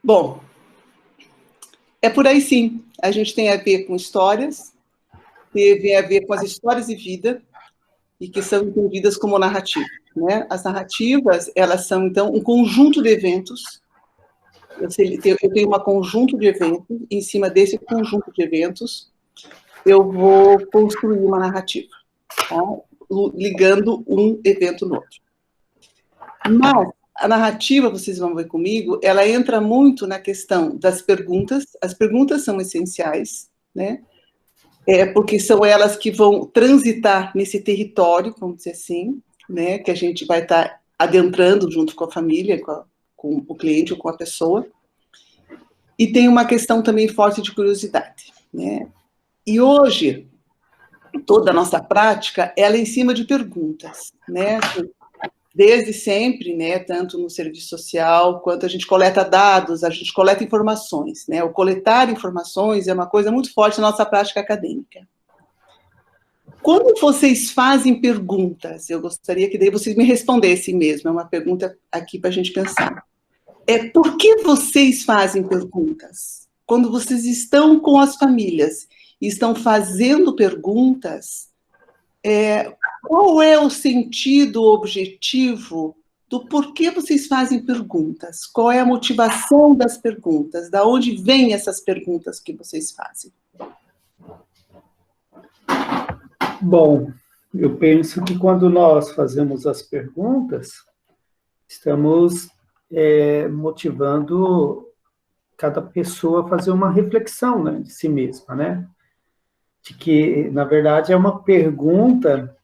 Bom, é por aí sim. A gente tem a ver com histórias, tem a ver com as histórias de vida, e que são entendidas como narrativa, né? As narrativas, elas são, então, um conjunto de eventos. Eu tenho um conjunto de eventos, e em cima desse conjunto de eventos, eu vou construir uma narrativa, tá? Ligando um evento no outro. Mas a narrativa, vocês vão ver comigo, ela entra muito na questão das perguntas. As perguntas são essenciais, né? Porque são elas que vão transitar nesse território, vamos dizer assim, né? Que a gente vai estar adentrando junto com a família, com o cliente ou com a pessoa. E tem uma questão também forte de curiosidade, né? E hoje, toda a nossa prática, ela é em cima de perguntas, né? Desde sempre, né, tanto no serviço social, quanto a gente coleta dados, a gente coleta informações, né? O coletar informações é uma coisa muito forte na nossa prática acadêmica. Quando vocês fazem perguntas, eu gostaria que daí vocês me respondessem mesmo, é uma pergunta aqui para a gente pensar. Por que vocês fazem perguntas? Quando vocês estão com as famílias e estão fazendo perguntas, qual é o sentido, o objetivo do porquê vocês fazem perguntas? Qual é a motivação das perguntas? Da onde vêm essas perguntas que vocês fazem? Bom, eu penso que quando nós fazemos as perguntas, estamos motivando cada pessoa a fazer uma reflexão, né, de si mesma, né? De que, na verdade, é uma pergunta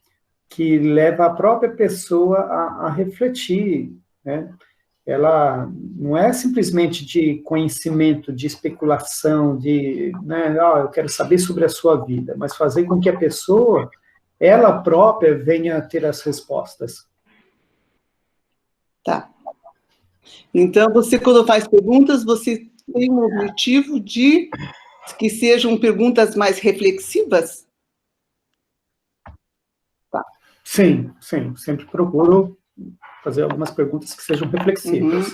que leva a própria pessoa a refletir, né? Ela não é simplesmente de conhecimento, de especulação, né, eu quero saber sobre a sua vida, mas fazer com que a pessoa, ela própria, venha a ter as respostas. Tá. Então, você, quando faz perguntas, você tem um objetivo de que sejam perguntas mais reflexivas? Tá. Sim, sempre procuro fazer algumas perguntas que sejam reflexivas.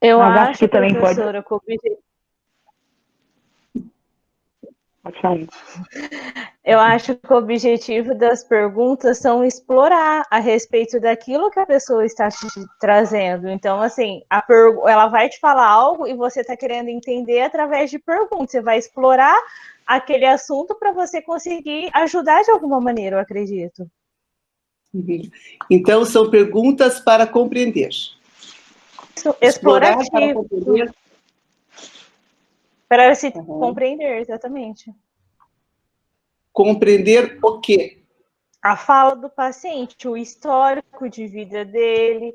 Eu acho que também professora, pode... Eu acho que o objetivo das perguntas são explorar a respeito daquilo que a pessoa está te trazendo. Então, assim, ela vai te falar algo e você está querendo entender através de perguntas. Você vai explorar aquele assunto para você conseguir ajudar de alguma maneira, eu acredito. Então, são perguntas para compreender. Explorativo. Para compreender. Para se compreender, exatamente. Compreender o quê? A fala do paciente, o histórico de vida dele,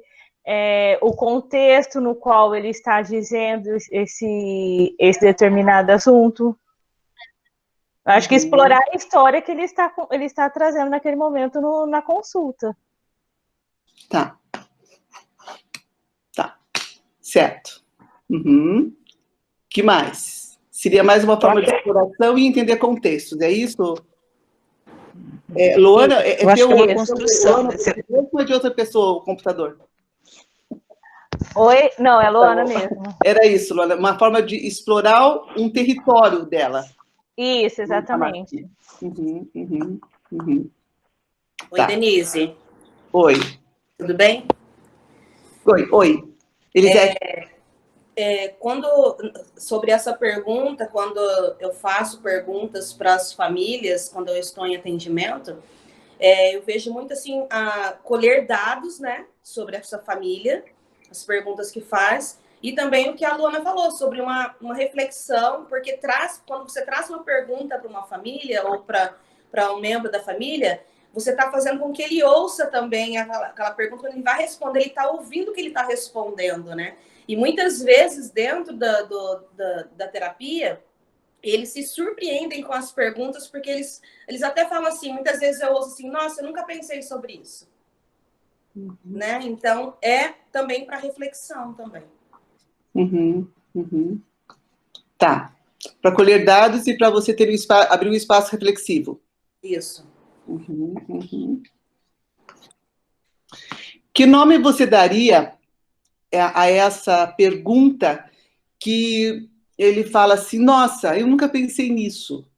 o contexto no qual ele está dizendo esse determinado assunto. Eu acho que explorar a história que ele está trazendo naquele momento na consulta. Tá. Certo. Que mais? Seria mais uma forma de exploração e entender contextos, é isso? Luana, eu acho que é uma construção. Ou é de outra pessoa o computador? Oi? Não, é Luana mesmo. Era isso, Luana, uma forma de explorar um território dela. Isso, exatamente. Oi, Denise. Oi. Tudo bem? Oi. Sobre essa pergunta, quando eu faço perguntas para as famílias, quando eu estou em atendimento, eu vejo muito assim, colher dados, né, sobre essa família, as perguntas que faz, e também o que a Luana falou sobre uma reflexão, porque quando você traz uma pergunta para uma família ou para um membro da família, você está fazendo com que ele ouça também aquela pergunta, quando ele vai responder, ele está ouvindo o que ele está respondendo, né? E muitas vezes, dentro da terapia, eles se surpreendem com as perguntas, porque eles até falam assim, muitas vezes eu ouço assim, nossa, eu nunca pensei sobre isso. Né? Então, também para reflexão também. Tá. Para colher dados e para você ter abrir um espaço reflexivo. Isso. Que nome você daria a essa pergunta que ele fala assim, nossa, eu nunca pensei nisso.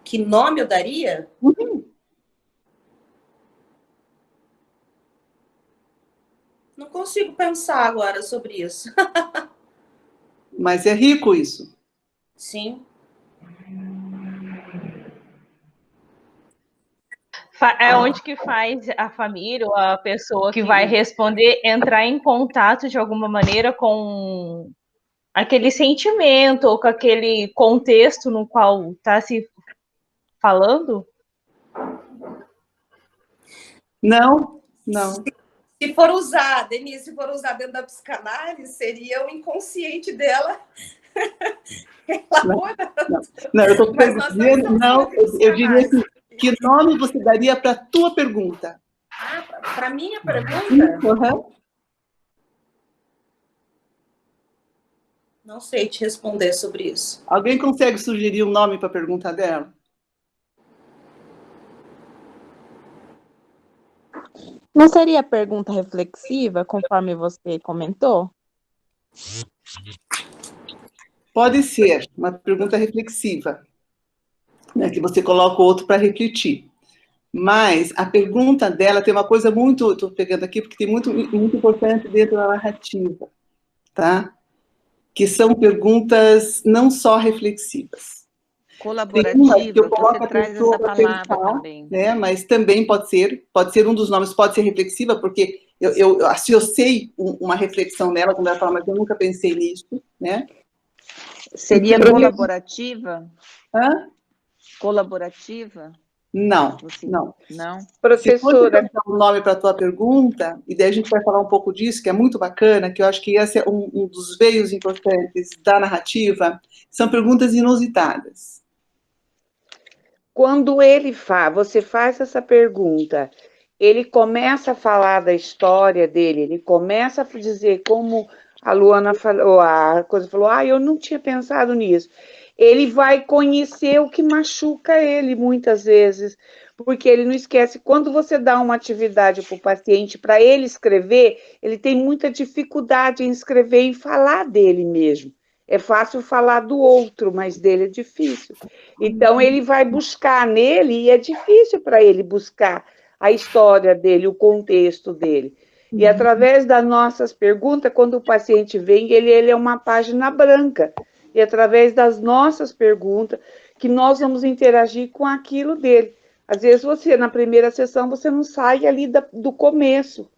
Que nome eu daria? Não consigo pensar agora sobre isso. Mas é rico isso. Sim. É onde que faz a família ou a pessoa que vai responder entrar em contato de alguma maneira com aquele sentimento ou com aquele contexto no qual está se falando? Não. Se for usar, Denise, se for usar dentro da psicanálise, seria o inconsciente dela elaborando. Não, eu estou perguntando, eu diria assim, que nome você daria para a tua pergunta? Para minha pergunta? Não sei te responder sobre isso. Alguém consegue sugerir um nome para a pergunta dela? Não seria pergunta reflexiva, conforme você comentou? Pode ser uma pergunta reflexiva, né, que você coloca o outro para refletir. Mas a pergunta dela tem uma coisa muito, estou pegando aqui porque tem muito importante dentro da narrativa, tá? Que são perguntas não só reflexivas. Colaborativa, que eu coloco você a traz pessoa essa para palavra pensar, também. né? Mas também pode ser um dos nomes, pode ser reflexiva, porque eu associei uma reflexão nela quando ela fala, mas eu nunca pensei nisso, né? Seria colaborativa? Hã? Colaborativa? Não. Não? Professora. Se for o nome para a tua pergunta, e daí a gente vai falar um pouco disso, que é muito bacana, que eu acho que esse é um dos veios importantes da narrativa, são perguntas inusitadas. Quando você faz essa pergunta, ele começa a falar da história dele, ele começa a dizer como a Luana falou, eu não tinha pensado nisso. Ele vai conhecer o que machuca ele muitas vezes, porque ele não esquece. Quando você dá uma atividade para o paciente, para ele escrever, ele tem muita dificuldade em escrever e falar dele mesmo. É fácil falar do outro, mas dele é difícil. Então, ele vai buscar nele, e é difícil para ele buscar a história dele, o contexto dele. E através das nossas perguntas, quando o paciente vem, ele é uma página branca. E através das nossas perguntas, que nós vamos interagir com aquilo dele. Às vezes, na primeira sessão, você não sai ali do começo,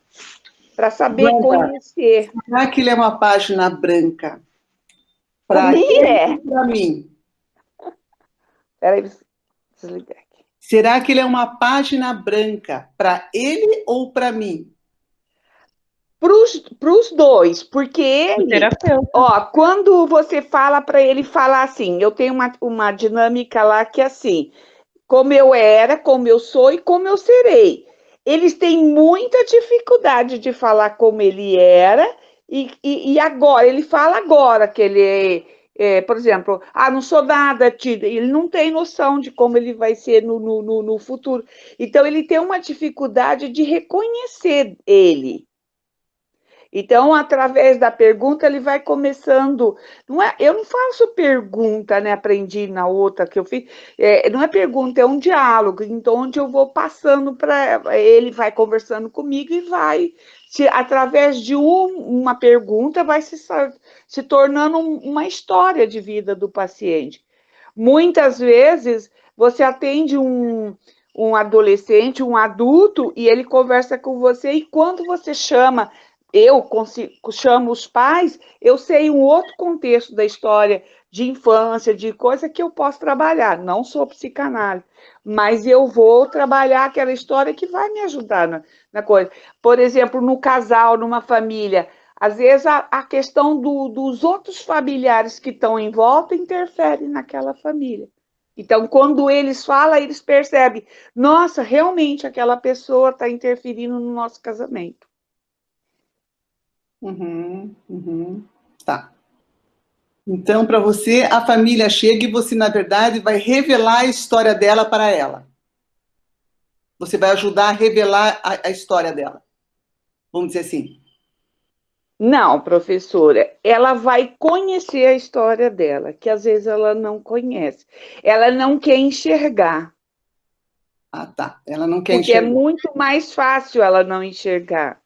para saber conhecer. Será que ele é uma página branca? Para mim é. Para mim. Peraí, desligar aqui. Será que ele é uma página branca para ele ou para mim? Para os dois, porque ele, quando você fala para ele falar assim, eu tenho uma dinâmica lá que é assim, como eu era, como eu sou e como eu serei. Eles têm muita dificuldade de falar como ele era e agora, ele fala agora que ele por exemplo, não sou nada, ele não tem noção de como ele vai ser no futuro. Então, ele tem uma dificuldade de reconhecer ele. Então, através da pergunta, ele vai começando. Eu não faço pergunta, né? Aprendi na outra que eu fiz. Não é pergunta, é um diálogo. Então, onde eu vou passando para ele, vai conversando comigo e vai, através de uma pergunta, vai se tornando uma história de vida do paciente. Muitas vezes, você atende um adolescente, um adulto, e ele conversa com você, e quando você chama. Eu chamo os pais, eu sei um outro contexto da história de infância, de coisa que eu posso trabalhar. Não sou psicanálise, mas eu vou trabalhar aquela história que vai me ajudar na coisa. Por exemplo, no casal, numa família, às vezes a questão dos outros familiares que estão em volta interfere naquela família. Então, quando eles falam, eles percebem, nossa, realmente aquela pessoa está interferindo no nosso casamento. Tá. Então, para você, a família chega e você, na verdade, vai revelar a história dela para ela. Você vai ajudar a revelar a história dela. Vamos dizer assim. Não, professora, ela vai conhecer a história dela, que às vezes ela não conhece. Ela não quer enxergar. Ah, tá. Ela não quer porque enxergar. é muito mais fácil ela não enxergar.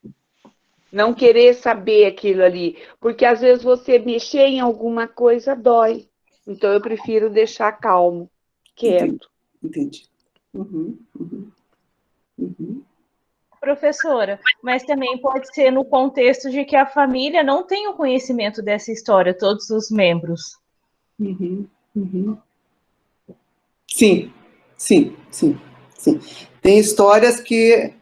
Não querer saber aquilo ali. Porque às vezes você mexer em alguma coisa dói. Então eu prefiro deixar calmo, quieto. Entendi. Uhum. Professora, mas também pode ser no contexto de que a família não tem o conhecimento dessa história, todos os membros. Sim. Tem histórias que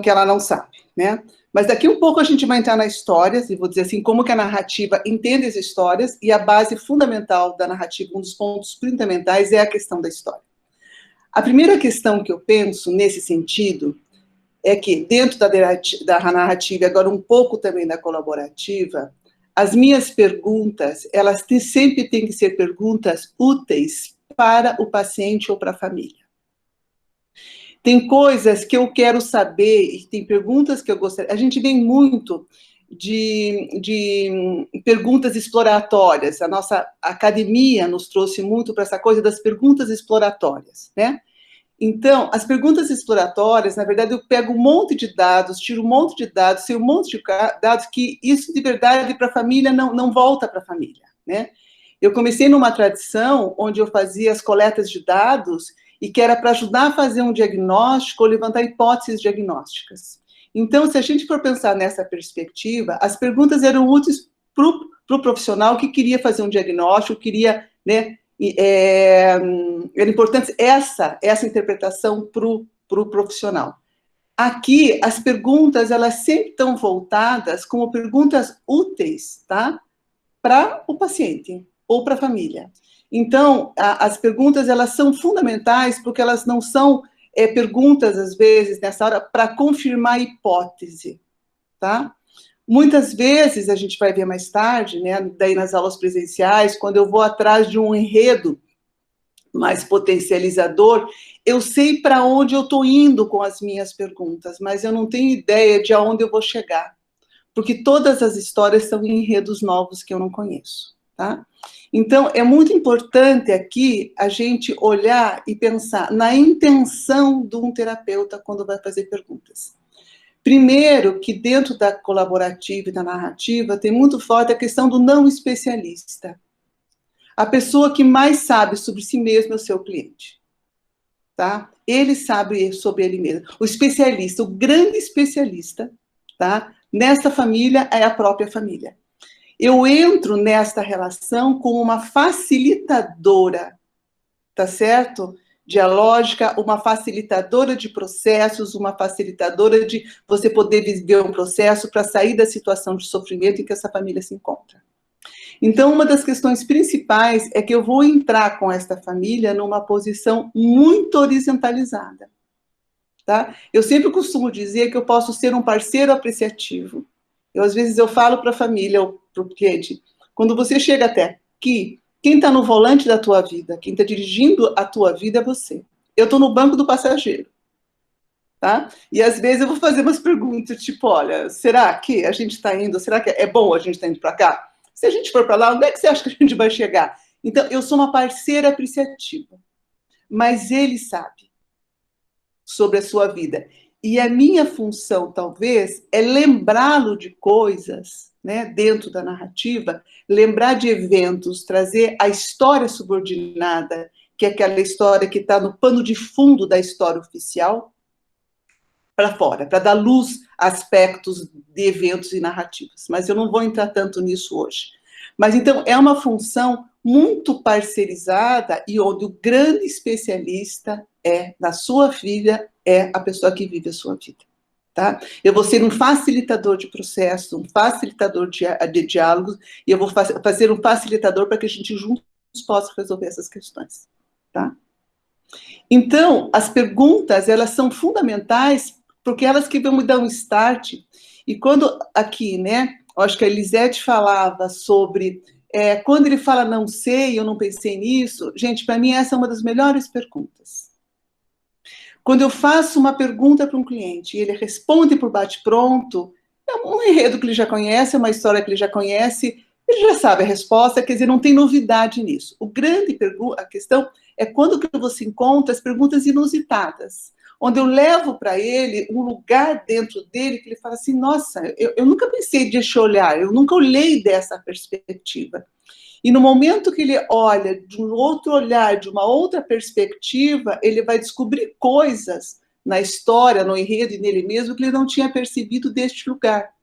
ela não sabe, né? Mas daqui um pouco a gente vai entrar nas histórias, e vou dizer assim, como que a narrativa entende as histórias, e a base fundamental da narrativa, um dos pontos fundamentais é a questão da história. A primeira questão que eu penso nesse sentido é que dentro da narrativa, e agora um pouco também da colaborativa, as minhas perguntas, elas sempre têm que ser perguntas úteis para o paciente ou para a família. Tem coisas que eu quero saber, e tem perguntas que eu gostaria... A gente vem muito de perguntas exploratórias. A nossa academia nos trouxe muito para essa coisa das perguntas exploratórias, né? Então, as perguntas exploratórias, na verdade, eu pego um monte de dados, tiro um monte de dados, sei um monte de dados que isso, de verdade, para a família não volta para a família, né? Eu comecei numa tradição onde eu fazia as coletas de dados e que era para ajudar a fazer um diagnóstico ou levantar hipóteses diagnósticas. Então, se a gente for pensar nessa perspectiva, as perguntas eram úteis para o profissional que queria fazer um diagnóstico, queria, né, era importante essa interpretação para o profissional. Aqui, as perguntas, elas sempre estão voltadas como perguntas úteis, tá? Para o paciente ou para a família. Então, as perguntas, elas são fundamentais porque elas não são perguntas, às vezes, nessa hora, para confirmar a hipótese, tá? Muitas vezes, a gente vai ver mais tarde, né, daí nas aulas presenciais, quando eu vou atrás de um enredo mais potencializador, eu sei para onde eu estou indo com as minhas perguntas, mas eu não tenho ideia de aonde eu vou chegar, porque todas as histórias são enredos novos que eu não conheço, tá? Então, é muito importante aqui a gente olhar e pensar na intenção de um terapeuta quando vai fazer perguntas. Primeiro, que dentro da colaborativa e da narrativa tem muito forte a questão do não especialista. A pessoa que mais sabe sobre si mesmo é o seu cliente, tá? Ele sabe sobre ele mesmo. O especialista, o grande especialista, tá? Nesta família é a própria família. Eu entro nesta relação como uma facilitadora, tá certo? Dialógica, uma facilitadora de processos, uma facilitadora de você poder viver um processo para sair da situação de sofrimento em que essa família se encontra. Então, uma das questões principais é que eu vou entrar com esta família numa posição muito horizontalizada, tá? Eu sempre costumo dizer que eu posso ser um parceiro apreciativo. Às vezes, eu falo para a família, ou para o cliente, quando você chega até aqui, quem está no volante da tua vida, quem está dirigindo a tua vida é você. Eu estou no banco do passageiro, tá? E às vezes eu vou fazer umas perguntas, tipo, olha, será que a gente está indo, será que é bom a gente estar indo para cá? Se a gente for para lá, onde é que você acha que a gente vai chegar? Então, eu sou uma parceira apreciativa, mas ele sabe sobre a sua vida. E a minha função, talvez, é lembrá-lo de coisas, né, dentro da narrativa, lembrar de eventos, trazer a história subordinada, que é aquela história que está no pano de fundo da história oficial, para fora, para dar luz a aspectos de eventos e narrativas. Mas eu não vou entrar tanto nisso hoje. Mas, então, é uma função muito parceirizada e onde o grande especialista na sua filha, é a pessoa que vive a sua vida. Tá? Eu vou ser um facilitador de processo, um facilitador de diálogos, e eu vou fazer um facilitador para que a gente juntos possa resolver essas questões. Tá? Então, as perguntas, elas são fundamentais, porque elas que vão me dar um start. E quando aqui, né, eu acho que a Elisete falava sobre, quando ele fala não sei, eu não pensei nisso, gente, para mim essa é uma das melhores perguntas. Quando eu faço uma pergunta para um cliente e ele responde por bate-pronto, É um enredo que ele já conhece, é uma história que ele já conhece, ele já sabe a resposta, quer dizer, não tem novidade nisso. A questão é quando que você encontra as perguntas inusitadas, onde eu levo para ele um lugar dentro dele que ele fala assim, nossa, eu nunca pensei desse olhar, eu nunca olhei dessa perspectiva. E no momento que ele olha de um outro olhar, de uma outra perspectiva, ele vai descobrir coisas na história, no enredo e nele mesmo que ele não tinha percebido deste lugar.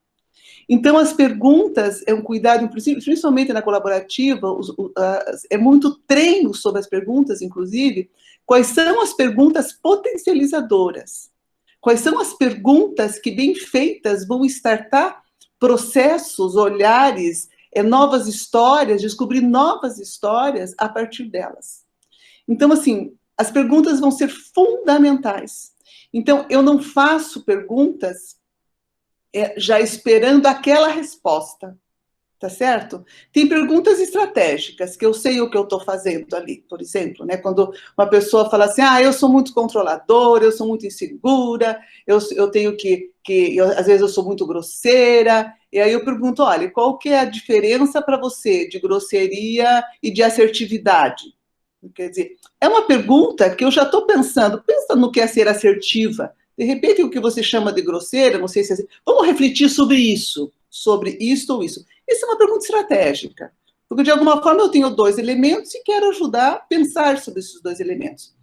Então, as perguntas é um cuidado, principalmente na colaborativa, é muito treino sobre as perguntas, inclusive, quais são as perguntas potencializadoras, quais são as perguntas que, bem feitas, vão startar processos, olhares, novas histórias, descobrir novas histórias a partir delas. Então, assim, as perguntas vão ser fundamentais. Então, eu não faço perguntas já esperando aquela resposta, tá certo? Tem perguntas estratégicas, que eu sei o que eu estou fazendo ali, por exemplo, né? Quando uma pessoa fala assim, eu sou muito controladora, eu sou muito insegura, eu tenho às vezes eu sou muito grosseira, e aí eu pergunto, olha, qual que é a diferença para você de grosseria e de assertividade? Quer dizer, é uma pergunta que eu já estou pensando, pensa no que é ser assertiva. De repente, o que você chama de grosseira, não sei se é assim, vamos refletir sobre isso ou isso. Isso é uma pergunta estratégica, porque de alguma forma eu tenho 2 elementos e quero ajudar a pensar sobre esses 2 elementos.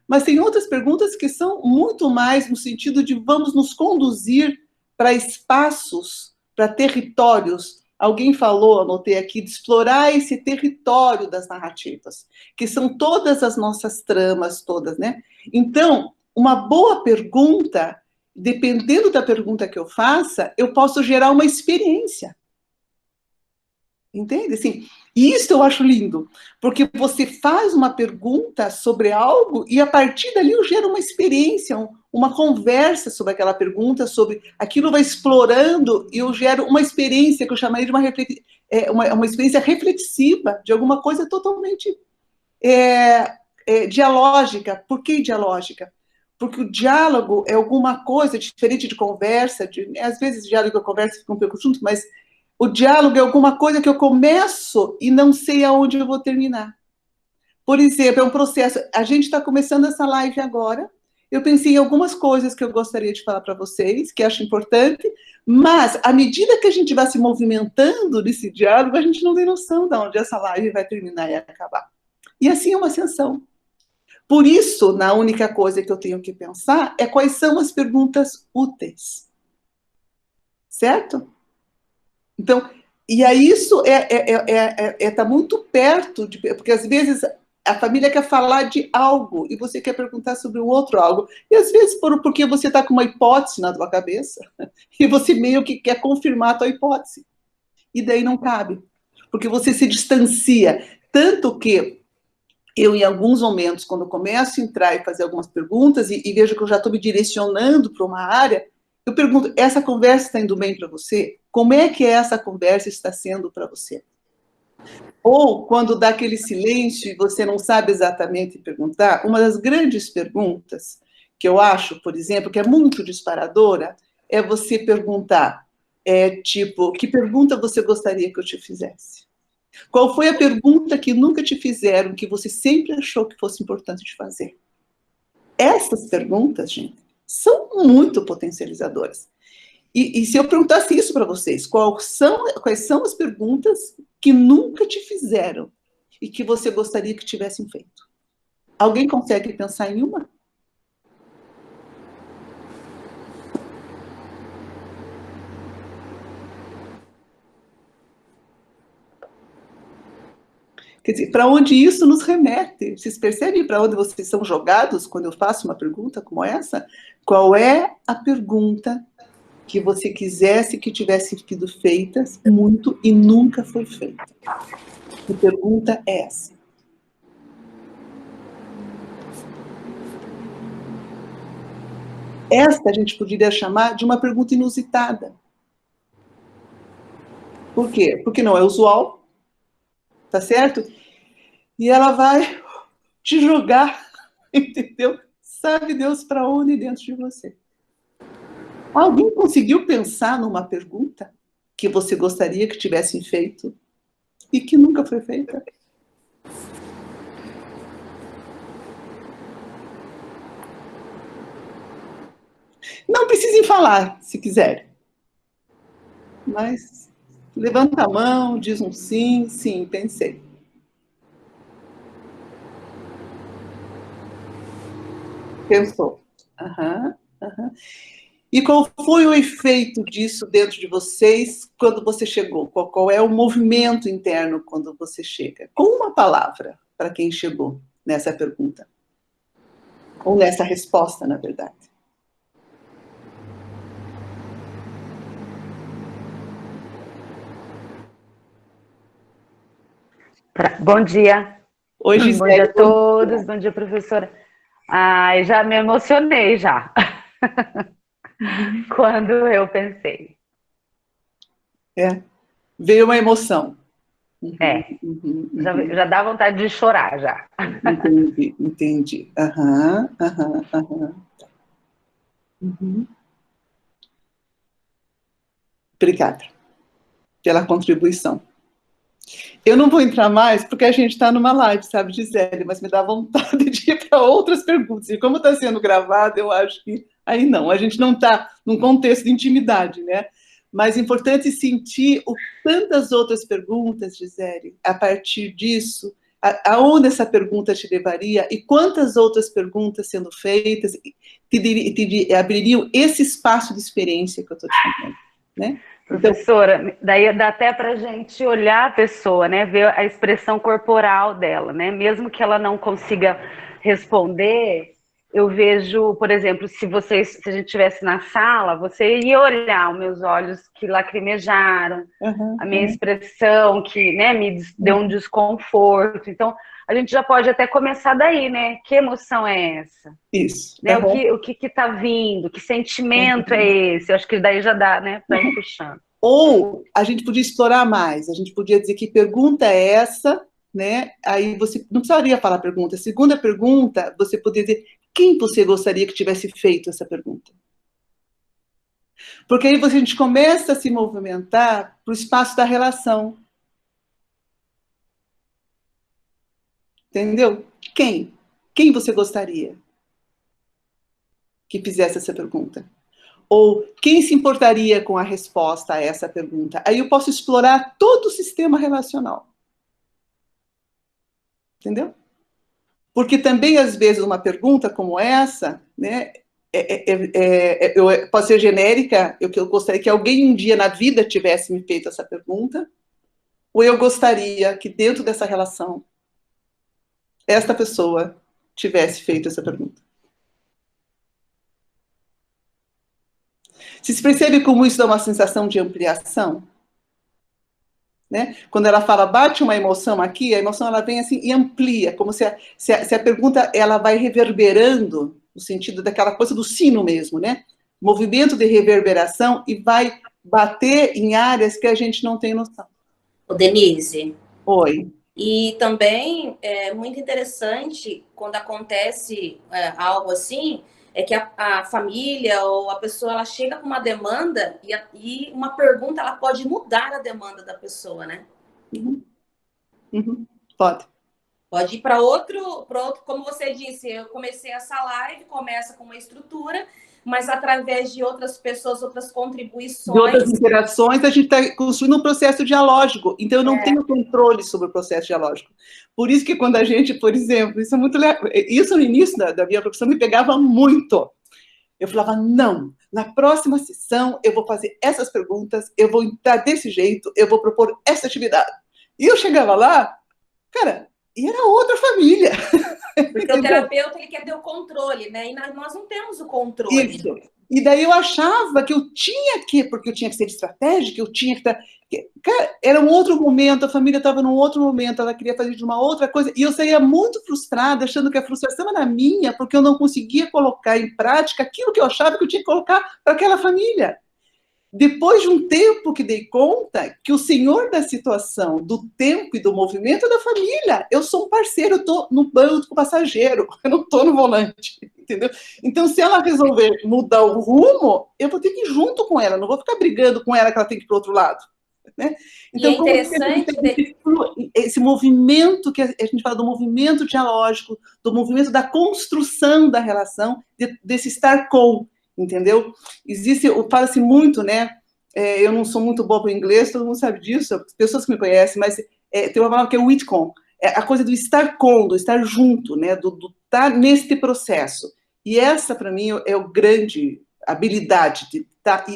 Mas tem outras perguntas que são muito mais no sentido de vamos nos conduzir para espaços, para territórios. Alguém falou, anotei aqui, de explorar esse território das narrativas, que são todas as nossas tramas, todas, né? Então, uma boa pergunta, dependendo da pergunta que eu faça, eu posso gerar uma experiência. Entende? Assim, isso eu acho lindo, porque você faz uma pergunta sobre algo e a partir dali eu gero uma experiência, uma conversa sobre aquela pergunta, sobre aquilo vai explorando e eu gero uma experiência que eu chamaria de uma experiência reflexiva de alguma coisa totalmente dialógica. Por que dialógica? Porque o diálogo é alguma coisa diferente de conversa, às vezes diálogo e conversa ficam um pouco juntos, mas o diálogo é alguma coisa que eu começo e não sei aonde eu vou terminar. Por exemplo, é um processo. A gente está começando essa live agora. Eu pensei em algumas coisas que eu gostaria de falar para vocês, que acho importante, mas à medida que a gente vai se movimentando nesse diálogo, a gente não tem noção de onde essa live vai terminar e acabar. E assim é uma ascensão. Por isso, na única coisa que eu tenho que pensar é quais são as perguntas úteis. Certo? Então, e aí isso tá muito perto, porque às vezes a família quer falar de algo e você quer perguntar sobre o outro algo. E às vezes porque você está com uma hipótese na tua cabeça e você meio que quer confirmar a tua hipótese. E daí não cabe, porque você se distancia. Tanto que eu, em alguns momentos, quando eu começo a entrar e fazer algumas perguntas e vejo que eu já estou me direcionando para uma área, eu pergunto, essa conversa está indo bem para você? Como é que essa conversa está sendo para você? Ou, quando dá aquele silêncio e você não sabe exatamente perguntar, uma das grandes perguntas que eu acho, por exemplo, que é muito disparadora, é você perguntar, tipo, que pergunta você gostaria que eu te fizesse? Qual foi a pergunta que nunca te fizeram, que você sempre achou que fosse importante de fazer? Essas perguntas, gente, são muito potencializadoras. E se eu perguntasse isso para vocês, quais são as perguntas que nunca te fizeram e que você gostaria que tivessem feito? Alguém consegue pensar em uma? Quer dizer, para onde isso nos remete? Vocês percebem para onde vocês são jogados quando eu faço uma pergunta como essa? Qual é a pergunta que você quisesse que tivesse sido feita muito e nunca foi feita? Que pergunta é essa? Esta a gente poderia chamar de uma pergunta inusitada. Por quê? Porque não é usual, tá certo? E ela vai te jogar, entendeu? Sabe Deus para onde dentro de você. Alguém conseguiu pensar numa pergunta que você gostaria que tivessem feito e que nunca foi feita? Não precisem falar, se quiserem. Mas levanta a mão, diz um sim, sim, pensei. Pensou. Aham, aham. E qual foi o efeito disso dentro de vocês quando você chegou? Qual é o movimento interno quando você chega? Com uma palavra, para quem chegou nessa pergunta. Ou nessa resposta, na verdade. Bom dia. Oi, Gisele. Bom dia a todos, bom dia, professora. Ai, já me emocionei já. Quando eu pensei. Veio uma emoção. Já dá vontade de chorar já. Entendi. Aham. Obrigada pela contribuição. Eu não vou entrar mais, porque a gente está numa live, sabe, Gisele, mas me dá vontade de ir para outras perguntas. E como está sendo gravado, eu acho que aí não, a gente não está num contexto de intimidade, né? Mas é importante sentir tantas outras perguntas, Gisele, a partir disso, aonde essa pergunta te levaria e quantas outras perguntas sendo feitas te abririam esse espaço de experiência que eu estou te falando, né? Professora, daí dá até para a gente olhar a pessoa, né? Ver a expressão corporal dela, né? Mesmo que ela não consiga responder, eu vejo, por exemplo, se a gente estivesse na sala, você ia olhar os meus olhos que lacrimejaram, a minha expressão que, né, me deu um desconforto. Então, a gente já pode até começar daí, né? Que emoção é essa? Isso. Né? O que está vindo? Que sentimento é esse? Eu acho que daí já dá, né? Para ir puxando. Ou a gente podia explorar mais. A gente podia dizer que pergunta é essa, né? Aí você não precisaria falar pergunta. A segunda pergunta, você poderia dizer quem você gostaria que tivesse feito essa pergunta. Porque aí a gente começa a se movimentar para o espaço da relação. Entendeu? Quem? Quem você gostaria que fizesse essa pergunta? Ou quem se importaria com a resposta a essa pergunta? Aí eu posso explorar todo o sistema relacional. Entendeu? Porque também, às vezes, uma pergunta como essa, né, pode ser genérica, eu gostaria que alguém um dia na vida tivesse me feito essa pergunta, ou eu gostaria que dentro dessa relação, esta pessoa tivesse feito essa pergunta. Você percebe como isso dá uma sensação de ampliação? Né? Quando ela fala, bate uma emoção aqui, a emoção ela vem assim e amplia, como se a pergunta ela vai reverberando, no sentido daquela coisa do sino mesmo, né? Movimento de reverberação e vai bater em áreas que a gente não tem noção. Ô, Denise. Oi. E também é muito interessante quando acontece algo assim, é que a família ou a pessoa ela chega com uma demanda e uma pergunta ela pode mudar a demanda da pessoa, né? Pode. Pode ir para outro, como você disse, eu comecei essa live, começa com uma estrutura, mas através de outras pessoas, outras contribuições... De outras interações, a gente está construindo um processo dialógico. Então, eu não tenho controle sobre o processo dialógico. Por isso que quando a gente, por exemplo, isso é muito legal, isso no início da minha profissão me pegava muito. Eu falava, não, na próxima sessão eu vou fazer essas perguntas, eu vou entrar desse jeito, eu vou propor essa atividade. E eu chegava lá, cara, e era outra família. Porque o terapeuta ele quer ter o controle, né? E nós não temos o controle. Isso. E daí eu achava que eu tinha que, porque eu tinha que ser estratégica, eu tinha que estar... Cara, era um outro momento, a família estava num outro momento, ela queria fazer de uma outra coisa, e eu saía muito frustrada, achando que a frustração era minha, porque eu não conseguia colocar em prática aquilo que eu achava que eu tinha que colocar para aquela família. Depois de um tempo que dei conta que o senhor da situação, do tempo e do movimento é da família. Eu sou um parceiro, eu estou no banco com o passageiro, eu não estou no volante. entendeu? Então, se ela resolver mudar o rumo, eu vou ter que ir junto com ela, não vou ficar brigando com ela que ela tem que ir para o outro lado. Né? Então, e é interessante esse movimento que a gente fala do movimento dialógico, do movimento da construção da relação, desse estar com, entendeu? Fala-se muito, né? Eu não sou muito boa para o inglês, todo mundo sabe disso, pessoas que me conhecem, mas tem uma palavra que é o with-con, a coisa do estar com, do estar junto, né? Do estar neste processo. E essa, para mim, é a grande habilidade de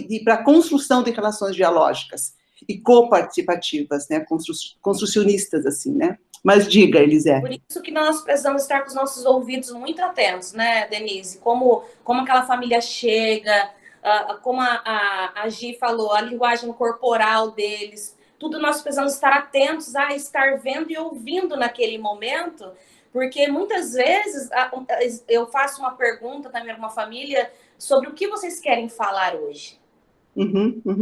ir para a construção de relações dialógicas e coparticipativas, né, construcionistas, assim, né? Mas diga, Elisete. Por isso que nós precisamos estar com os nossos ouvidos muito atentos, né, Denise? Como aquela família chega, como a Gi falou, a linguagem corporal deles, tudo nós precisamos estar atentos a estar vendo e ouvindo naquele momento, porque muitas vezes eu faço uma pergunta também para uma família sobre o que vocês querem falar hoje.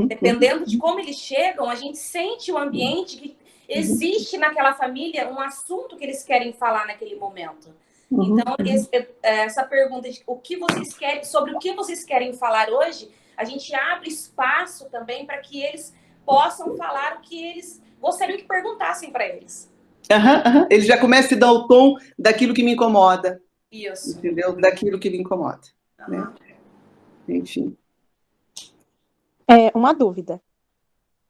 Dependendo de como eles chegam, a gente sente o ambiente que existe naquela família um assunto que eles querem falar naquele momento. Então, essa pergunta de sobre o que vocês querem falar hoje, a gente abre espaço também para que eles possam falar o que eles gostariam que perguntassem para eles. Ele já começa a dar o tom daquilo que me incomoda. Isso. Entendeu? Daquilo que me incomoda. Né? Enfim. Uma dúvida.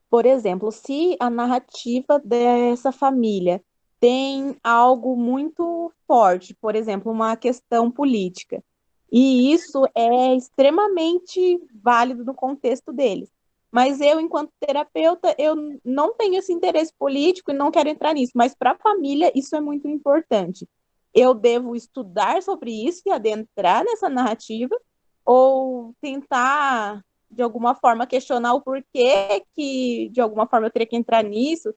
Por exemplo, se a narrativa dessa família tem algo muito forte, por exemplo, uma questão política, e isso é extremamente válido no contexto deles, mas eu, enquanto terapeuta, eu não tenho esse interesse político e não quero entrar nisso, mas para a família isso é muito importante. Eu devo estudar sobre isso e adentrar nessa narrativa, ou tentar de alguma forma questionar o porquê que de alguma forma eu teria que entrar nisso?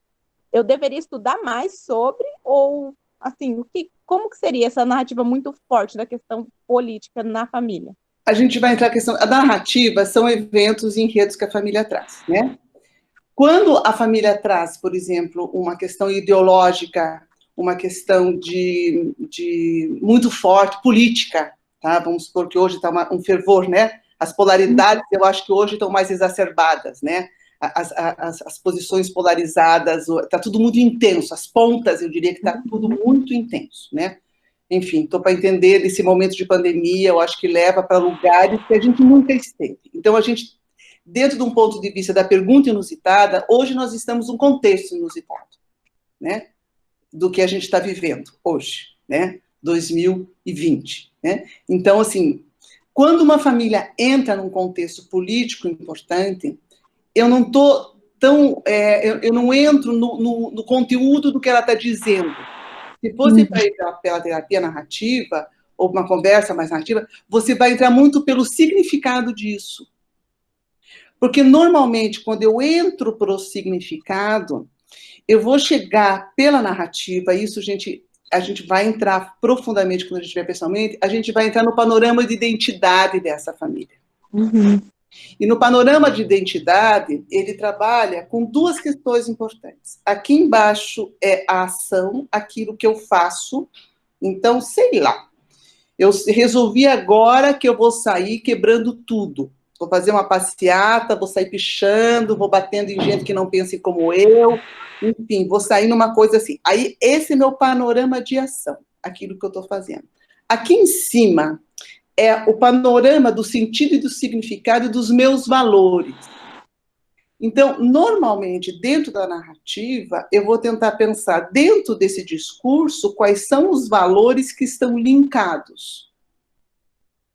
Eu deveria estudar mais sobre, ou assim, como que seria essa narrativa muito forte da questão política na família? A gente vai entrar na questão. A narrativa são eventos e enredos que a família traz, né? Quando a família traz, por exemplo, uma questão ideológica, uma questão de muito forte, política, tá? Vamos supor que hoje está um fervor, né? As polaridades, eu acho que hoje estão mais exacerbadas, né? As posições polarizadas, está tudo muito intenso. As pontas, eu diria que está tudo muito intenso, né? Enfim, estou para entender desse momento de pandemia, eu acho que leva para lugares que a gente nunca esteve. Então, a gente, dentro de um ponto de vista da pergunta inusitada, hoje nós estamos num contexto inusitado, né? Do que a gente está vivendo hoje, né? 2020, né? Então, assim, quando uma família entra num contexto político importante, eu não estou tão... eu não entro no conteúdo do que ela está dizendo. Se fosse para ir pela terapia narrativa, ou uma conversa mais narrativa, você vai entrar muito pelo significado disso. Porque, normalmente, quando eu entro para o significado, eu vou chegar pela narrativa, isso, a gente vai entrar profundamente quando a gente estiver pessoalmente, a gente vai entrar no panorama de identidade dessa família. E no panorama de identidade, ele trabalha com duas questões importantes. Aqui embaixo é a ação, aquilo que eu faço. Então, sei lá, eu resolvi agora que eu vou sair quebrando tudo. Vou fazer uma passeata, vou sair pichando, vou batendo em gente que não pense como eu, enfim, vou sair numa coisa assim. Aí, esse é meu panorama de ação, aquilo que eu estou fazendo. Aqui em cima é o panorama do sentido e do significado e dos meus valores. Então, normalmente, dentro da narrativa, eu vou tentar pensar, dentro desse discurso, quais são os valores que estão linkados.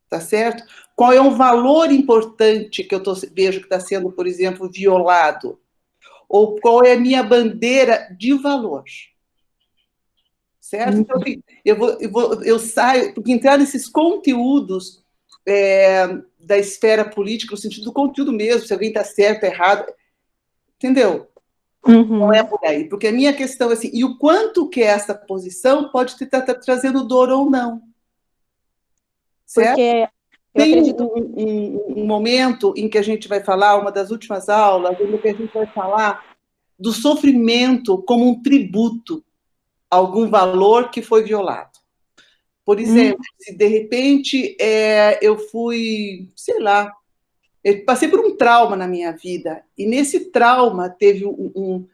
Tá certo? Qual é o valor importante que eu vejo que está sendo, por exemplo, violado? Ou qual é a minha bandeira de valor? Certo? Então, eu saio, porque entrar nesses conteúdos da esfera política, no sentido do conteúdo mesmo, se alguém está certo, errado, entendeu? Não é por aí, porque a minha questão é assim, e o quanto que essa posição pode estar trazendo dor ou não? Certo? Porque tem um momento em que a gente vai falar, uma das últimas aulas, em que a gente vai falar do sofrimento como um tributo a algum valor que foi violado. Por exemplo, se de repente eu fui, sei lá, eu passei por um trauma na minha vida, e nesse trauma teve vou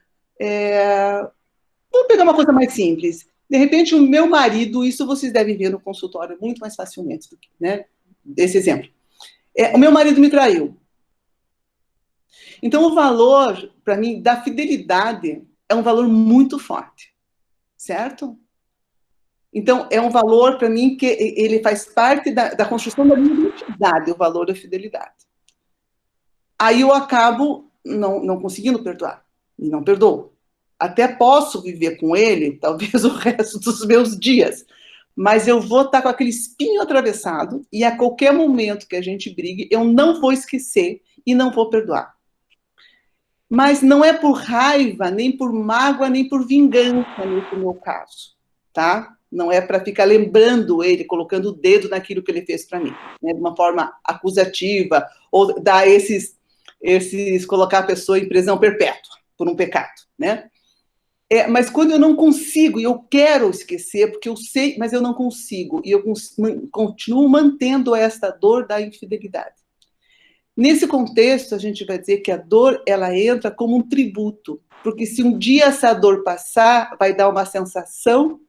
pegar uma coisa mais simples. De repente, o meu marido, isso vocês devem ver no consultório muito mais facilmente do que, né? Esse exemplo. O meu marido me traiu. Então, o valor, para mim, da fidelidade é um valor muito forte, certo? Então, é um valor, para mim, que ele faz parte da construção da minha identidade, o valor da fidelidade. Aí eu acabo não conseguindo perdoar, e não perdoo. Até posso viver com ele, talvez o resto dos meus dias, mas eu vou estar com aquele espinho atravessado, e a qualquer momento que a gente brigue, eu não vou esquecer e não vou perdoar. Mas não é por raiva, nem por mágoa, nem por vingança, nesse meu caso, tá? Não é para ficar lembrando ele, colocando o dedo naquilo que ele fez para mim, né? De uma forma acusativa, ou dar colocar a pessoa em prisão perpétua por um pecado, né? Mas quando eu não consigo, e eu quero esquecer, porque eu sei, mas eu não consigo, e eu continuo mantendo esta dor da infidelidade. Nesse contexto, a gente vai dizer que a dor, ela entra como um tributo, porque se um dia essa dor passar, vai dar uma sensação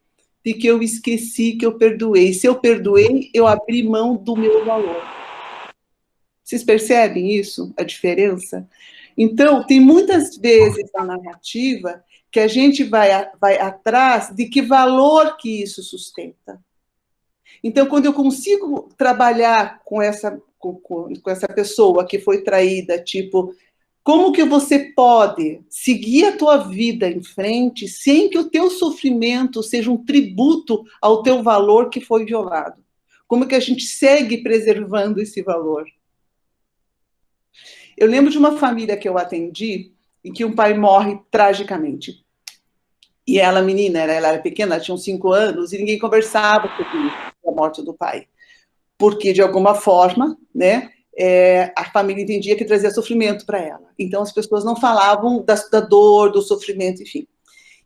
de que eu esqueci, que eu perdoei. Se eu perdoei, eu abri mão do meu valor. Vocês percebem isso, a diferença? Então, tem muitas vezes na narrativa que a gente vai atrás de que valor que isso sustenta. Então, quando eu consigo trabalhar com essa pessoa que foi traída, tipo, como que você pode seguir a tua vida em frente sem que o teu sofrimento seja um tributo ao teu valor que foi violado? Como que a gente segue preservando esse valor? Eu lembro de uma família que eu atendi em que um pai morre tragicamente. E ela, menina, ela era pequena, ela tinha uns 5 anos, e ninguém conversava sobre a morte do pai. Porque, de alguma forma, né, a família entendia que trazia sofrimento para ela. Então, as pessoas não falavam da dor, do sofrimento, enfim.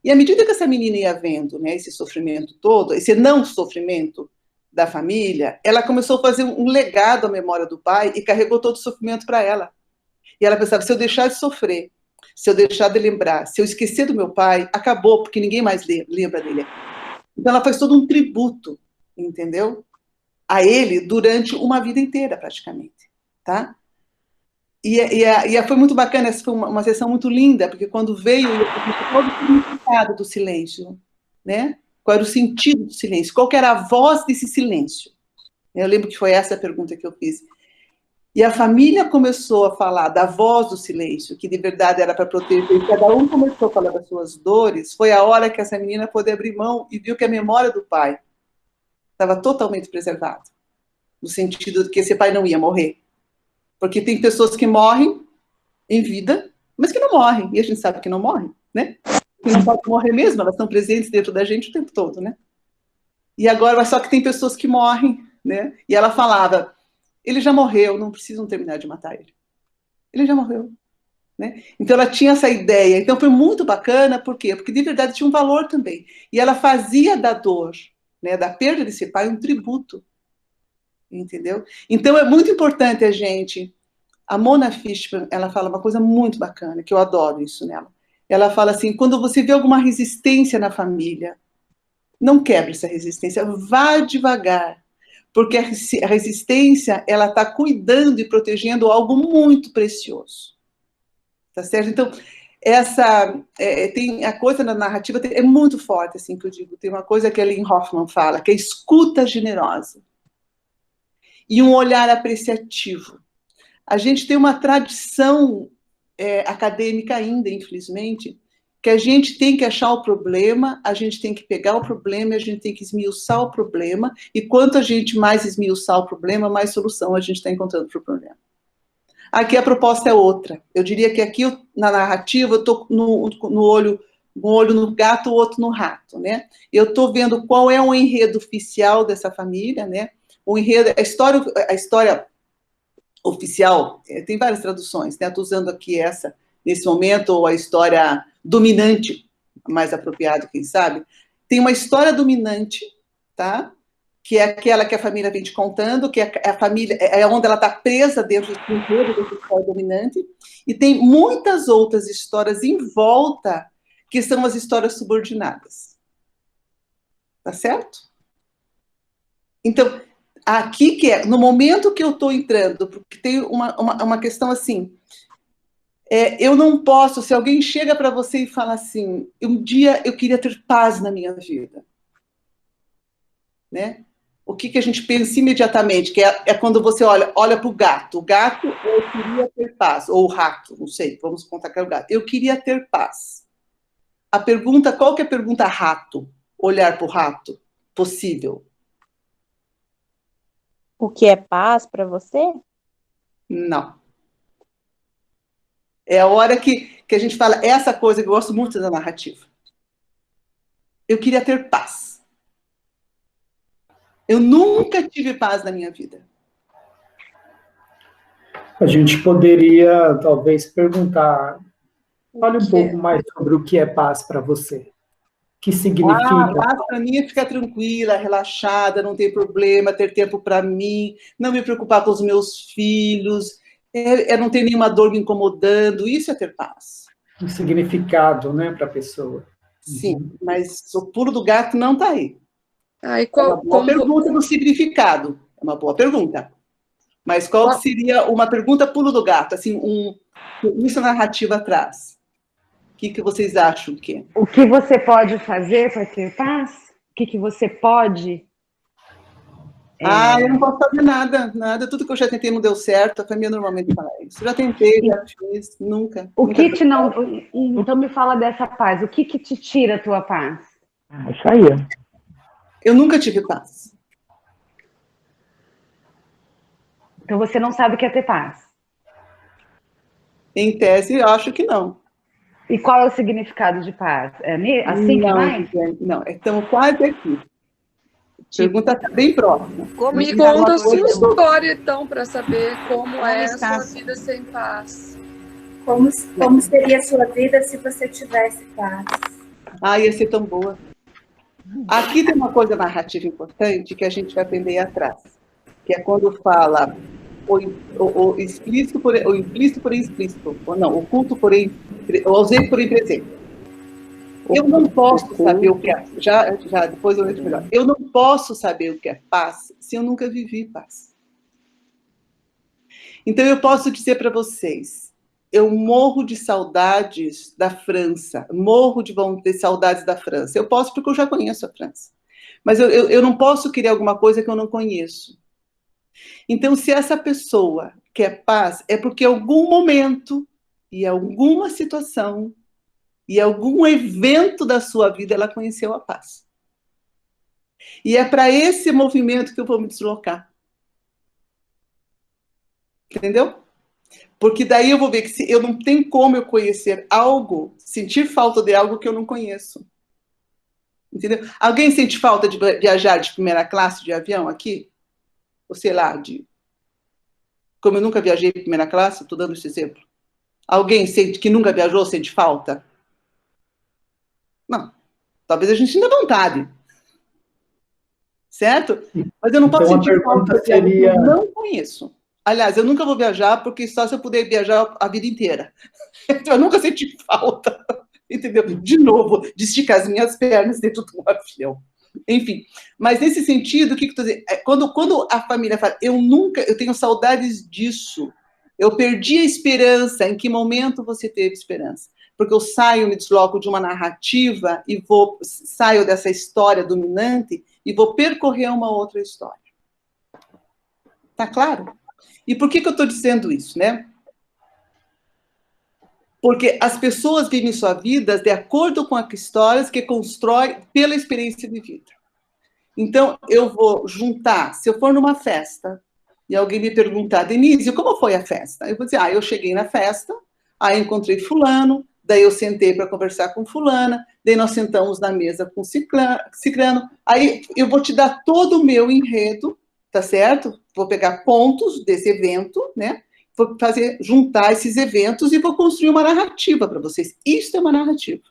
E à medida que essa menina ia vendo, né, esse sofrimento todo, esse não sofrimento da família, ela começou a fazer um legado à memória do pai e carregou todo o sofrimento para ela. E ela pensava, se eu deixar de sofrer, se eu deixar de lembrar, se eu esquecer do meu pai, acabou, porque ninguém mais lembra dele. Então, ela faz todo um tributo, entendeu? A ele durante uma vida inteira, praticamente, tá? E foi muito bacana, essa foi uma sessão muito linda, porque quando veio, eu fiz todo o significado do silêncio, né? Qual era o sentido do silêncio? Qual que era a voz desse silêncio? Eu lembro que foi essa a pergunta que eu fiz. E a família começou a falar da voz do silêncio, que de verdade era para proteger, cada um começou a falar das suas dores, foi a hora que essa menina pôde abrir mão e viu que a memória do pai estava totalmente preservada, no sentido de que esse pai não ia morrer. Porque tem pessoas que morrem em vida, mas que não morrem, e a gente sabe que não morrem, né? Que não podem morrer mesmo, elas estão presentes dentro da gente o tempo todo, né? E agora, só que tem pessoas que morrem, né? E ela falava, ele já morreu, não precisam terminar de matar ele. Ele já morreu, né? Então ela tinha essa ideia, então foi muito bacana, por quê? Porque de verdade tinha um valor também. E ela fazia da dor, né, da perda desse pai, um tributo, entendeu? Então é muito importante a gente... A Mona Fishman, ela fala uma coisa muito bacana, que eu adoro isso nela. Ela fala assim, quando você vê alguma resistência na família, não quebre essa resistência, vá devagar, porque a resistência, ela está cuidando e protegendo algo muito precioso, tá certo? Então, tem a coisa na narrativa, é muito forte, assim, que eu digo, tem uma coisa que a Lynn Hoffman fala, que é escuta generosa, e um olhar apreciativo. A gente tem uma tradição acadêmica ainda, infelizmente, que a gente tem que achar o problema, a gente tem que pegar o problema, a gente tem que esmiuçar o problema, e quanto a gente mais esmiuçar o problema, mais solução a gente está encontrando para o problema. Aqui a proposta é outra. Eu diria que aqui, na narrativa, eu estou no olho no gato, o outro no rato, né? Eu estou vendo qual é o enredo oficial dessa família, né? O enredo, a história oficial, tem várias traduções, né? Estou usando aqui essa, nesse momento, ou a história dominante, mais apropriado, quem sabe. Tem uma história dominante, tá? que é aquela que a família vem te contando, que é a família, é onde ela está presa dentro do enredo dessa história dominante, e tem muitas outras histórias em volta, que são as histórias subordinadas. Tá certo? Então, aqui que é, no momento que eu estou entrando, porque tem uma questão assim, eu não posso, se alguém chega para você e fala assim, um dia eu queria ter paz na minha vida, né? O que a gente pensa imediatamente, que é quando você olha para o gato. O gato, eu queria ter paz. Ou o rato, não sei, vamos contar que é o gato. Eu queria ter paz. A pergunta, qual que é a pergunta rato? Olhar para o rato? Possível. O que é paz para você? Não. É a hora que a gente fala essa coisa que eu gosto muito da narrativa. Eu queria ter paz. Eu nunca tive paz na minha vida. A gente poderia, talvez, perguntar, fale um pouco mais sobre o que é paz para você. O que significa? Paz para mim é ficar tranquila, relaxada, não ter problema, ter tempo para mim, não me preocupar com os meus filhos, não ter nenhuma dor me incomodando, isso é ter paz. Um significado, né, para a pessoa. Sim, mas o pulo do gato não está aí. Qual, é uma boa pergunta do significado. É uma boa pergunta. Mas qual seria uma pergunta pulo do gato? Assim, isso a narrativa traz. O que vocês acham que é? O que você pode fazer para ter paz? O que você pode? Eu não posso fazer nada. Tudo que eu já tentei não deu certo. A família normalmente fala isso. Já tentei, já fiz, nunca. Então me fala dessa paz. O que te tira a tua paz? Isso aí. Eu nunca tive paz. Então você não sabe o que é ter paz? Em tese, eu acho que não. E qual é o significado de paz? É assim que vai? Não, estamos quase aqui. A pergunta está bem próxima. Me conta a sua história, então, para saber como é a sua vida sem paz. Como seria a sua vida se você tivesse paz? Ia ser tão boa. Aqui tem uma coisa narrativa importante que a gente vai aprender atrás, que é quando fala o explícito o implícito porém explícito, ou não, oculto porém, o ausente porém presente. Eu não posso saber o que é, já depois eu vejo melhor. Eu não posso saber o que é paz se eu nunca vivi paz. Então eu posso dizer para vocês, eu morro de saudades da França, morro de saudades da França. Eu posso porque eu já conheço a França. Mas eu não posso querer alguma coisa que eu não conheço. Então, se essa pessoa quer paz, é porque em algum momento, e alguma situação, e algum evento da sua vida, ela conheceu a paz. E é para esse movimento que eu vou me deslocar. Entendeu? Porque daí eu vou ver que eu não tenho como eu conhecer algo, sentir falta de algo que eu não conheço. Entendeu? Alguém sente falta de viajar de primeira classe de avião aqui? Ou sei lá, como eu nunca viajei de primeira classe, estou dando esse exemplo. Alguém que nunca viajou sente falta? Não. Talvez a gente tenha vontade. Certo? Mas eu não posso sentir falta de algo que eu não conheço. Aliás, eu nunca vou viajar, porque só se eu puder viajar a vida inteira. Então, eu nunca senti falta, entendeu? De novo, de esticar as minhas pernas dentro do avião. Enfim, mas nesse sentido, o que eu estou dizendo? Quando a família fala, eu tenho saudades disso, eu perdi a esperança, em que momento você teve esperança? Porque eu me desloco de uma narrativa e saio dessa história dominante e vou percorrer uma outra história. Tá claro? E por que eu estou dizendo isso, né? Porque as pessoas vivem sua vida de acordo com as histórias que constrói pela experiência de vida. Então, eu vou juntar, se eu for numa festa, e alguém me perguntar, Denise, como foi a festa? Eu vou dizer, eu cheguei na festa, aí encontrei fulano, daí eu sentei para conversar com fulana, daí nós sentamos na mesa com ciclano, aí eu vou te dar todo o meu enredo, tá certo? Vou pegar pontos desse evento, né? Vou juntar esses eventos e vou construir uma narrativa para vocês. Isso é uma narrativa.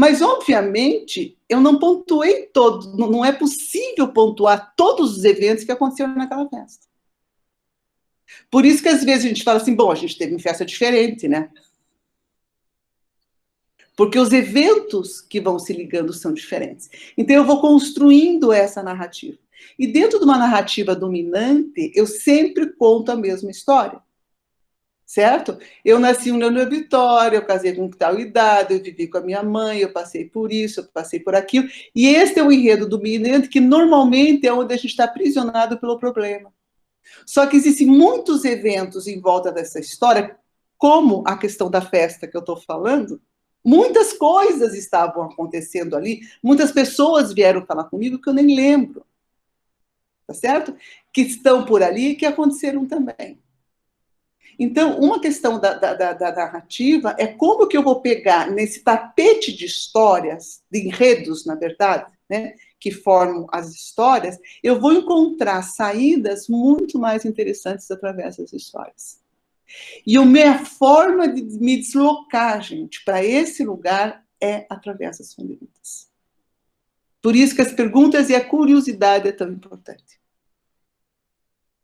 Mas, obviamente, eu não pontuei todos, não é possível pontuar todos os eventos que aconteceram naquela festa. Por isso que, às vezes, a gente fala assim, bom, a gente teve uma festa diferente, né? Porque os eventos que vão se ligando são diferentes. Então, eu vou construindo essa narrativa. E dentro de uma narrativa dominante, eu sempre conto a mesma história. Certo? Eu nasci em Leonor Vitória, eu casei com tal idade, eu vivi com a minha mãe, eu passei por isso, eu passei por aquilo. E esse é o enredo dominante, que normalmente é onde a gente está aprisionado pelo problema. Só que existem muitos eventos em volta dessa história, como a questão da festa que eu estou falando. Muitas coisas estavam acontecendo ali, muitas pessoas vieram falar comigo que eu nem lembro. Tá certo? Que estão por ali e que aconteceram também. Então, uma questão da narrativa é como que eu vou pegar nesse tapete de histórias, de enredos, na verdade, né, que formam as histórias, eu vou encontrar saídas muito mais interessantes através das histórias. E a minha forma de me deslocar, gente, para esse lugar é através das perguntas. Por isso que as perguntas e a curiosidade é tão importante.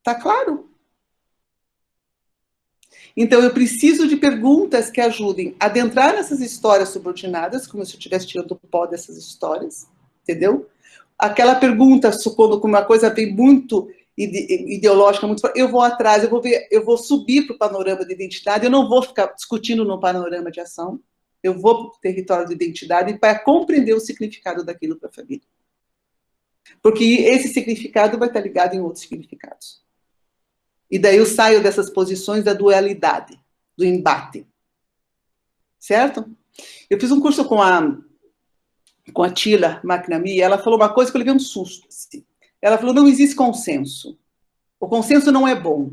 Tá claro? Então, eu preciso de perguntas que ajudem a adentrar nessas histórias subordinadas, como se eu estivesse tirando o pó dessas histórias, entendeu? Aquela pergunta, supondo que uma coisa vem muito ideológica, muito forte, eu vou atrás, eu vou subir para o panorama de identidade, eu não vou ficar discutindo no panorama de ação, eu vou para o território de identidade para compreender o significado daquilo para a família. Porque esse significado vai estar ligado em outros significados. E daí eu saio dessas posições da dualidade, do embate. Certo? Eu fiz um curso com a Tila McNamee, e ela falou uma coisa que eu levei um susto. Assim. Ela falou, não existe consenso. O consenso não é bom.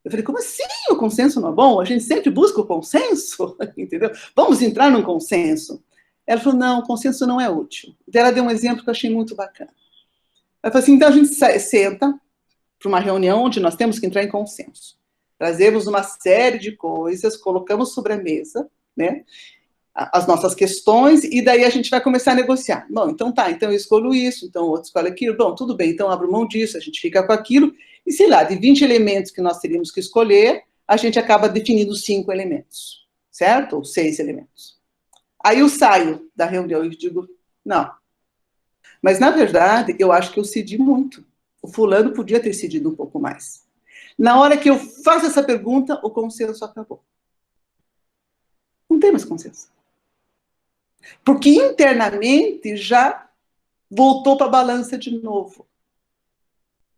Eu falei, como assim o consenso não é bom? A gente sempre busca o consenso, entendeu? Vamos entrar num consenso. Ela falou, não, o consenso não é útil. Então, ela deu um exemplo que eu achei muito bacana. Ela falou assim, então a gente senta para uma reunião onde nós temos que entrar em consenso. Trazemos uma série de coisas, colocamos sobre a mesa, né, as nossas questões, e daí a gente vai começar a negociar. Bom, então tá, então eu escolho isso, então o outro escolhe aquilo, bom, tudo bem, então abro mão disso, a gente fica com aquilo, e sei lá, de 20 elementos que nós teríamos que escolher, a gente acaba definindo 5 elementos, certo? Ou 6 elementos. Aí eu saio da reunião e digo, não. Mas, na verdade, eu acho que eu cedi muito. O fulano podia ter cedido um pouco mais. Na hora que eu faço essa pergunta, o consenso acabou. Não tem mais consenso. Porque internamente já voltou para a balança de novo.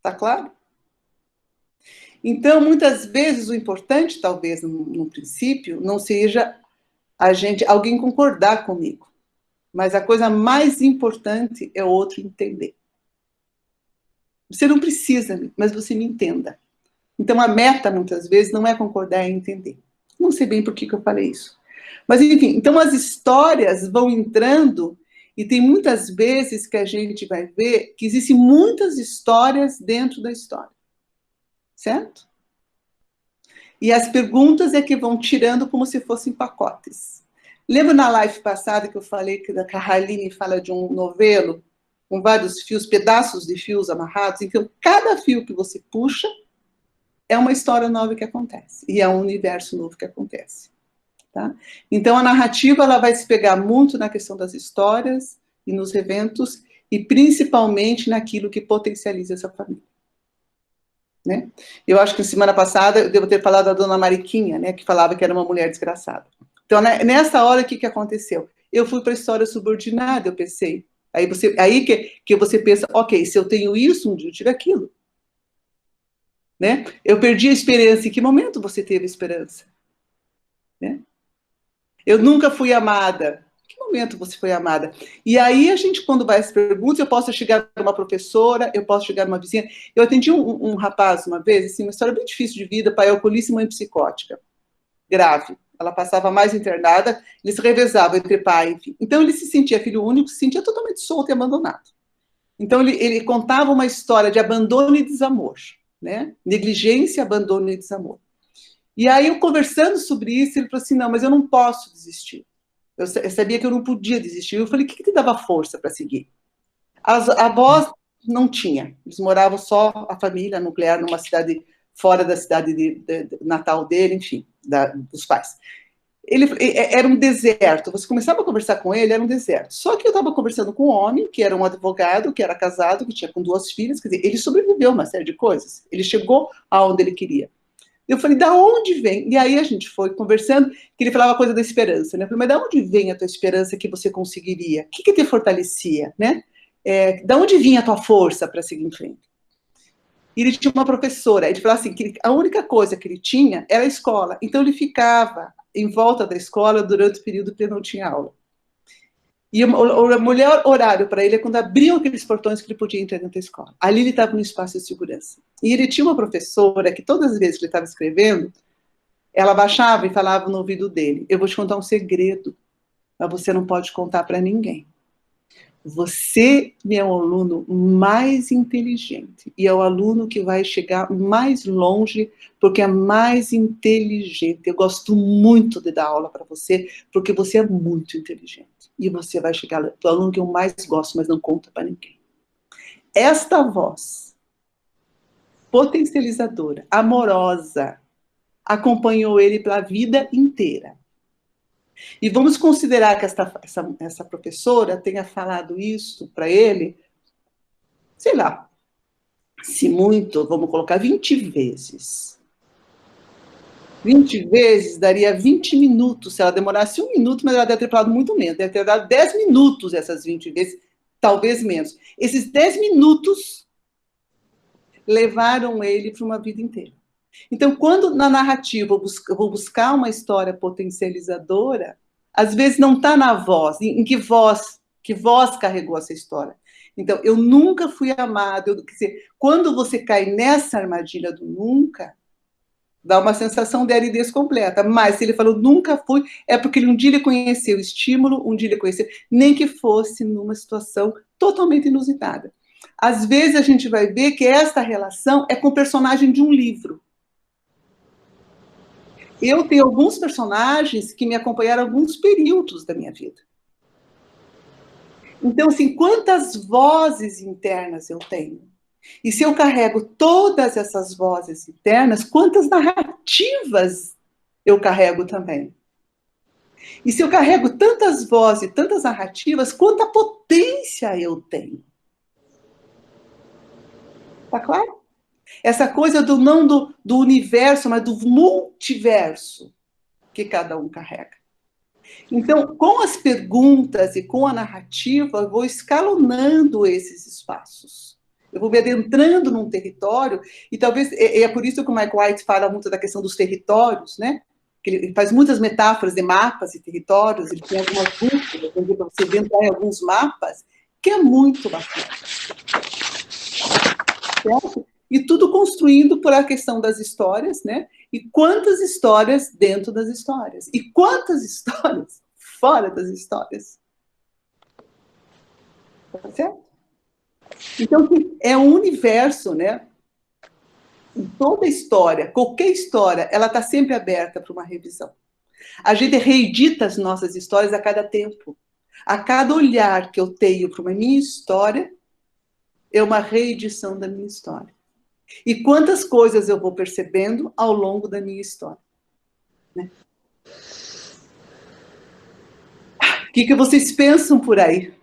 Tá claro? Então, muitas vezes, o importante, talvez, no princípio, não seja alguém concordar comigo. Mas a coisa mais importante é o outro entender. Você não precisa, mas você me entenda. Então, a meta, muitas vezes, não é concordar, é entender. Não sei bem por que eu falei isso. Mas, enfim, então as histórias vão entrando e tem muitas vezes que a gente vai ver que existem muitas histórias dentro da história. Certo? E as perguntas é que vão tirando como se fossem pacotes. Lembra na live passada que eu falei que a Carraline fala de um novelo com vários fios, pedaços de fios amarrados? Então, cada fio que você puxa é uma história nova que acontece. E é um universo novo que acontece. Tá? Então, a narrativa ela vai se pegar muito na questão das histórias e nos eventos, e principalmente naquilo que potencializa essa família. Né? Eu acho que na semana passada eu devo ter falado da dona Mariquinha, né, que falava que era uma mulher desgraçada. Então, nessa hora, o que aconteceu? Eu fui para a história subordinada, eu pensei. Aí que você pensa, ok, se eu tenho isso, um dia eu tive aquilo. Né? Eu perdi a esperança. Em que momento você teve esperança? Né? Eu nunca fui amada. Em que momento você foi amada? E aí, a gente, quando vai às perguntas, eu posso chegar numa professora, eu posso chegar numa vizinha. Eu atendi um rapaz uma vez, assim, uma história bem difícil de vida, pai alcoolista e mãe psicótica. Grave. Ela passava mais internada, eles se revezavam entre pai, enfim. Então, ele se sentia filho único, se sentia totalmente solto e abandonado. Então, ele contava uma história de abandono e desamor, né? Negligência, abandono e desamor. E aí, eu conversando sobre isso, ele falou assim, não, mas eu não posso desistir. Eu sabia que eu não podia desistir. Eu falei, o que te dava força para seguir? As avós não tinha. Eles moravam só, a família nuclear, numa cidade fora da cidade de natal dele, enfim, dos pais. Ele era um deserto. Você começava a conversar com ele, era um deserto. Só que eu estava conversando com um homem, que era um advogado, que era casado, que tinha com 2 filhas, quer dizer, ele sobreviveu a uma série de coisas. Ele chegou aonde ele queria. Eu falei, da onde vem? E aí a gente foi conversando, que ele falava a coisa da esperança, né? Eu falei, mas da onde vem a tua esperança que você conseguiria? O que te fortalecia, né? Da onde vinha a tua força para seguir em frente? E ele tinha uma professora, ele falava assim, que a única coisa que ele tinha era a escola. Então ele ficava em volta da escola durante o período que ele não tinha aula. E o melhor horário para ele é quando abriam aqueles portões que ele podia entrar dentro da escola. Ali ele estava no espaço de segurança. E ele tinha uma professora que todas as vezes que ele estava escrevendo, ela baixava e falava no ouvido dele, eu vou te contar um segredo, mas você não pode contar para ninguém. Você é o aluno mais inteligente e é o aluno que vai chegar mais longe porque é mais inteligente. Eu gosto muito de dar aula para você porque você é muito inteligente e você vai chegar no aluno que eu mais gosto, mas não conta para ninguém. Esta voz potencializadora, amorosa, acompanhou ele pela vida inteira. E vamos considerar que essa professora tenha falado isso para ele, sei lá, se muito, vamos colocar 20 vezes. 20 vezes daria 20 minutos, se ela demorasse 1 minuto, mas ela deve ter falado muito menos, deve ter dado 10 minutos essas 20 vezes, talvez menos. Esses 10 minutos levaram ele para uma vida inteira. Então, quando na narrativa eu vou buscar uma história potencializadora, às vezes não está na voz, em que voz carregou essa história. Então, eu nunca fui amado. Quer dizer, quando você cai nessa armadilha do nunca, dá uma sensação de aridez completa. Mas se ele falou nunca fui, é porque um dia ele conheceu estímulo, um dia ele conheceu, nem que fosse numa situação totalmente inusitada. Às vezes a gente vai ver que esta relação é com o personagem de um livro. Eu tenho alguns personagens que me acompanharam alguns períodos da minha vida. Então, assim, quantas vozes internas eu tenho? E se eu carrego todas essas vozes internas, quantas narrativas eu carrego também? E se eu carrego tantas vozes e tantas narrativas, quanta potência eu tenho? Tá claro? Essa coisa do não do universo, mas do multiverso que cada um carrega. Então, com as perguntas e com a narrativa, eu vou escalonando esses espaços. Eu vou me adentrando num território, e talvez, é por isso que o Mike White fala muito da questão dos territórios, né? Que ele faz muitas metáforas de mapas e territórios, ele tem algumas bússolas, para você entrar em alguns mapas, que é muito bacana. Certo? E tudo construindo por a questão das histórias, né? E quantas histórias dentro das histórias? E quantas histórias fora das histórias? Tá certo? Então, é um universo, né? E toda história, qualquer história, ela está sempre aberta para uma revisão. A gente reedita as nossas histórias a cada tempo. A cada olhar que eu tenho para uma minha história, é uma reedição da minha história. E quantas coisas eu vou percebendo ao longo da minha história. Né? O que vocês pensam por aí?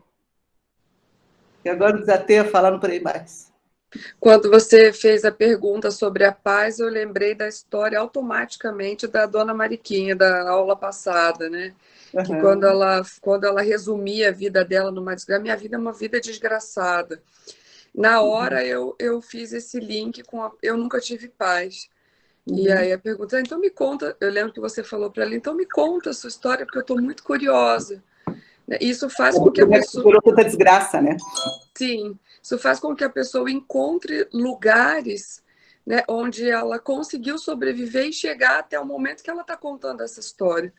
E agora desatei a falar, não parei mais. Quando você fez a pergunta sobre a paz, eu lembrei da história automaticamente da Dona Mariquinha, da aula passada, né? Uhum. Que quando ela resumia a vida dela numa desgraça, minha vida é uma vida desgraçada. Na hora eu fiz esse link com eu nunca tive paz. E aí a pergunta, então me conta, eu lembro que você falou para ela, então me conta a sua história, porque eu estou muito curiosa. Isso faz com que a pessoa... Por tanta desgraça, né? Sim, isso faz com que a pessoa encontre lugares, né, onde ela conseguiu sobreviver e chegar até o momento que ela está contando essa história.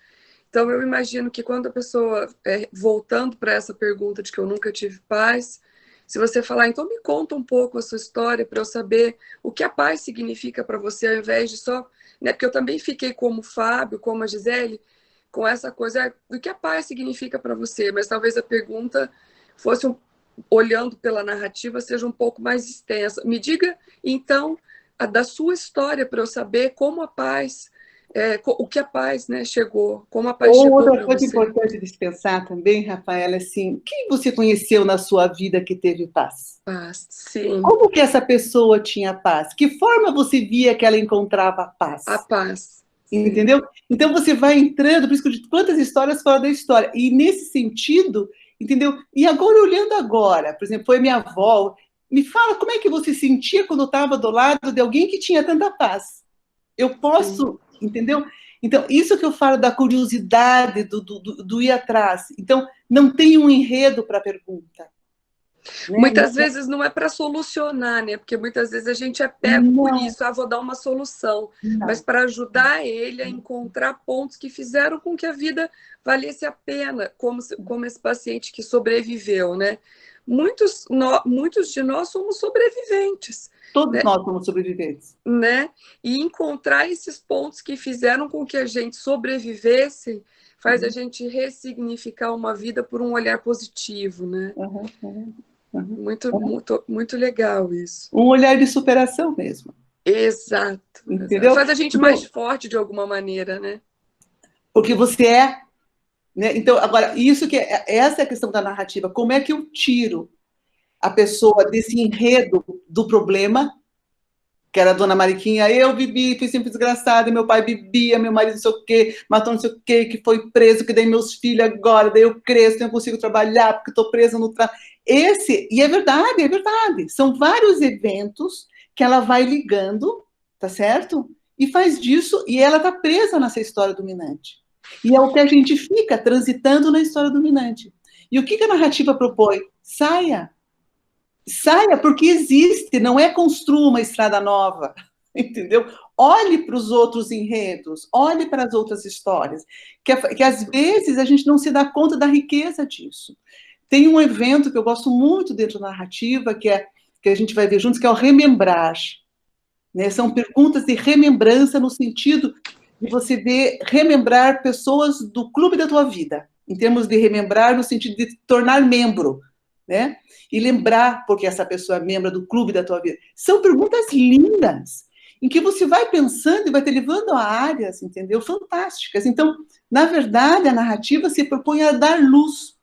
Então eu imagino que quando a pessoa, voltando para essa pergunta de que eu nunca tive paz... Se você falar, então me conta um pouco a sua história para eu saber o que a paz significa para você, ao invés de só... Né? Porque eu também fiquei como o Fábio, como a Gisele, com essa coisa do que a paz significa para você, mas talvez a pergunta fosse, olhando pela narrativa, seja um pouco mais extensa. Me diga, então, da sua história, para eu saber como a paz, o que a paz, né, chegou, como a paz chegou para você. Outra coisa importante de se pensar também, Rafaela, é assim, quem você conheceu na sua vida que teve paz? Paz, sim. Como que essa pessoa tinha paz? Que forma você via que ela encontrava paz? A paz. Entendeu? Então você vai entrando, por isso que eu digo, quantas histórias fora da história. E nesse sentido, entendeu? E agora, olhando agora, por exemplo, foi minha avó, me fala como é que você sentia quando eu estava do lado de alguém que tinha tanta paz. Eu posso, entendeu? Então, isso que eu falo da curiosidade, do ir atrás. Então, não tem um enredo para a pergunta. Né? Muitas vezes não é para solucionar, né? Porque muitas vezes a gente é pego por isso, vou dar uma solução. Não. Mas para ajudar ele a encontrar pontos que fizeram com que a vida valesse a pena, como esse paciente que sobreviveu, né? Muitos de nós somos sobreviventes. Todos, né? Nós somos sobreviventes. Né? E encontrar esses pontos que fizeram com que a gente sobrevivesse faz a gente ressignificar uma vida por um olhar positivo, né? Muito legal isso. Um olhar de superação mesmo. Exato. Entendeu? Faz a gente mais forte de alguma maneira, né? Porque você é. Né? Então, agora, essa é a questão da narrativa. Como é que eu tiro a pessoa desse enredo do problema, que era a dona Mariquinha, eu bebi, fui sempre desgraçada, meu pai bebia, meu marido não sei o quê, matou não sei o quê, que foi preso, que daí meus filhos agora, daí eu cresço, não consigo trabalhar, porque estou presa no trabalho. E é verdade, são vários eventos que ela vai ligando, tá certo? E faz disso, e ela está presa nessa história dominante. E é o que a gente fica transitando na história dominante. E o que a narrativa propõe? Saia, porque existe, não é construa uma estrada nova, entendeu? Olhe para os outros enredos, olhe para as outras histórias, que às vezes a gente não se dá conta da riqueza disso. Tem um evento que eu gosto muito dentro da narrativa, que a gente vai ver juntos, que é o remembrar. Né? São perguntas de remembrança no sentido de você remembrar pessoas do clube da tua vida, em termos de remembrar no sentido de tornar membro, né? E lembrar porque essa pessoa é membro do clube da tua vida. São perguntas lindas, em que você vai pensando e vai te levando a áreas, entendeu? Fantásticas. Então, na verdade, a narrativa se propõe a dar luz.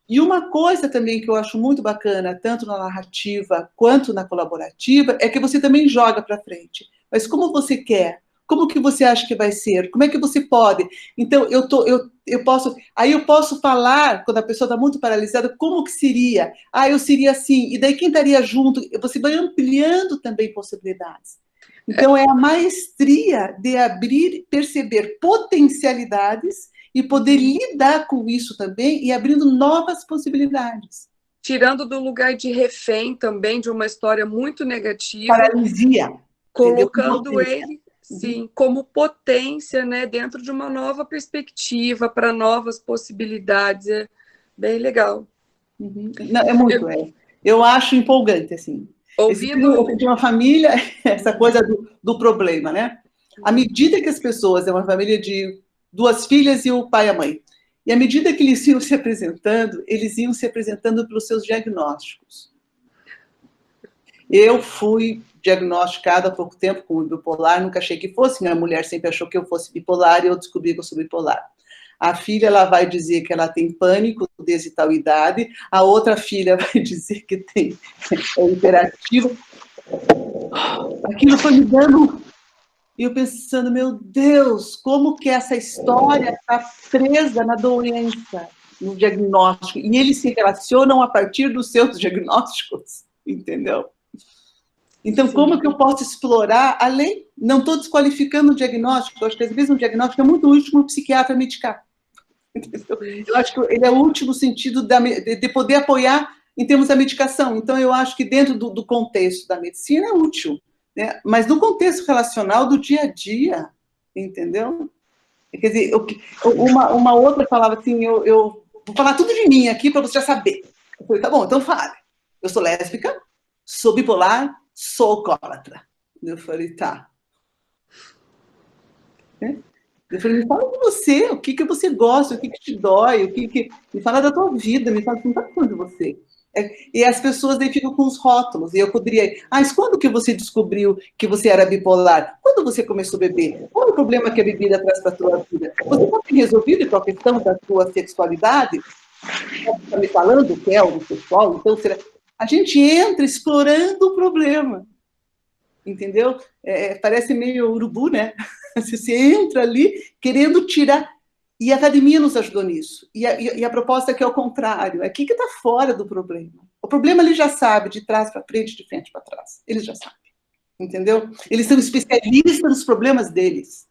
E uma coisa também que eu acho muito bacana, tanto na narrativa quanto na colaborativa, é que você também joga para frente. Mas como você quer? Como que você acha que vai ser? Como é que você pode? Então, eu posso falar, quando a pessoa está muito paralisada, como que seria? Eu seria assim. E daí quem estaria junto? Você vai ampliando também possibilidades. Então, é a maestria de abrir, perceber potencialidades e poder lidar com isso também e abrindo novas possibilidades. Tirando do lugar de refém também, de uma história muito negativa. Paralisia. Colocando ele... Sim, como potência, né, dentro de uma nova perspectiva, para novas possibilidades. É bem legal. Não, é muito, Eu acho empolgante, assim. Ouvindo... De uma família, essa coisa do problema, né? À medida que as pessoas, é uma família de 2 filhas e o pai e a mãe, e à medida que eles iam se apresentando pelos seus diagnósticos. Eu fui diagnosticada há pouco tempo com bipolar, nunca achei que fosse, minha mulher sempre achou que eu fosse bipolar e eu descobri que eu sou bipolar. A filha, ela vai dizer que ela tem pânico desde tal idade, a outra filha vai dizer que é hiperativo. Aquilo foi me dando... E eu pensando, meu Deus, como que essa história está presa na doença, no diagnóstico, e eles se relacionam a partir dos seus diagnósticos, entendeu? Então, como que eu posso explorar, além, não estou desqualificando o diagnóstico, eu acho que às vezes um diagnóstico é muito útil para o psiquiatra medicar. Entendeu? Eu acho que ele é útil no sentido de poder apoiar em termos da medicação. Então, eu acho que dentro do contexto da medicina é útil, né? Mas no contexto relacional do dia a dia, entendeu? Quer dizer, uma outra falava assim, eu vou falar tudo de mim aqui para você já saber. Eu falei, tá bom, então fale. Eu sou lésbica, sou bipolar, sou alcoólatra. Eu falei, tá. Eu falei, me fala de você, o que você gosta, o que te dói, me fala da tua vida, me fala, não está falando de você. E as pessoas daí ficam com os rótulos, e eu poderia, mas quando que você descobriu que você era bipolar? Quando você começou a beber? Qual é o problema que a bebida traz para a tua vida? Você não tem resolvido com a questão da tua sexualidade? Está me falando que é homossexual? Então, a gente entra explorando o problema, entendeu? Parece meio urubu, né? Você entra ali querendo tirar... E a academia nos ajudou nisso. E a proposta é que é o contrário. É o que está fora do problema. O problema ele já sabe, de trás para frente, de frente para trás. Eles já sabem. Entendeu? Eles são especialistas nos problemas deles.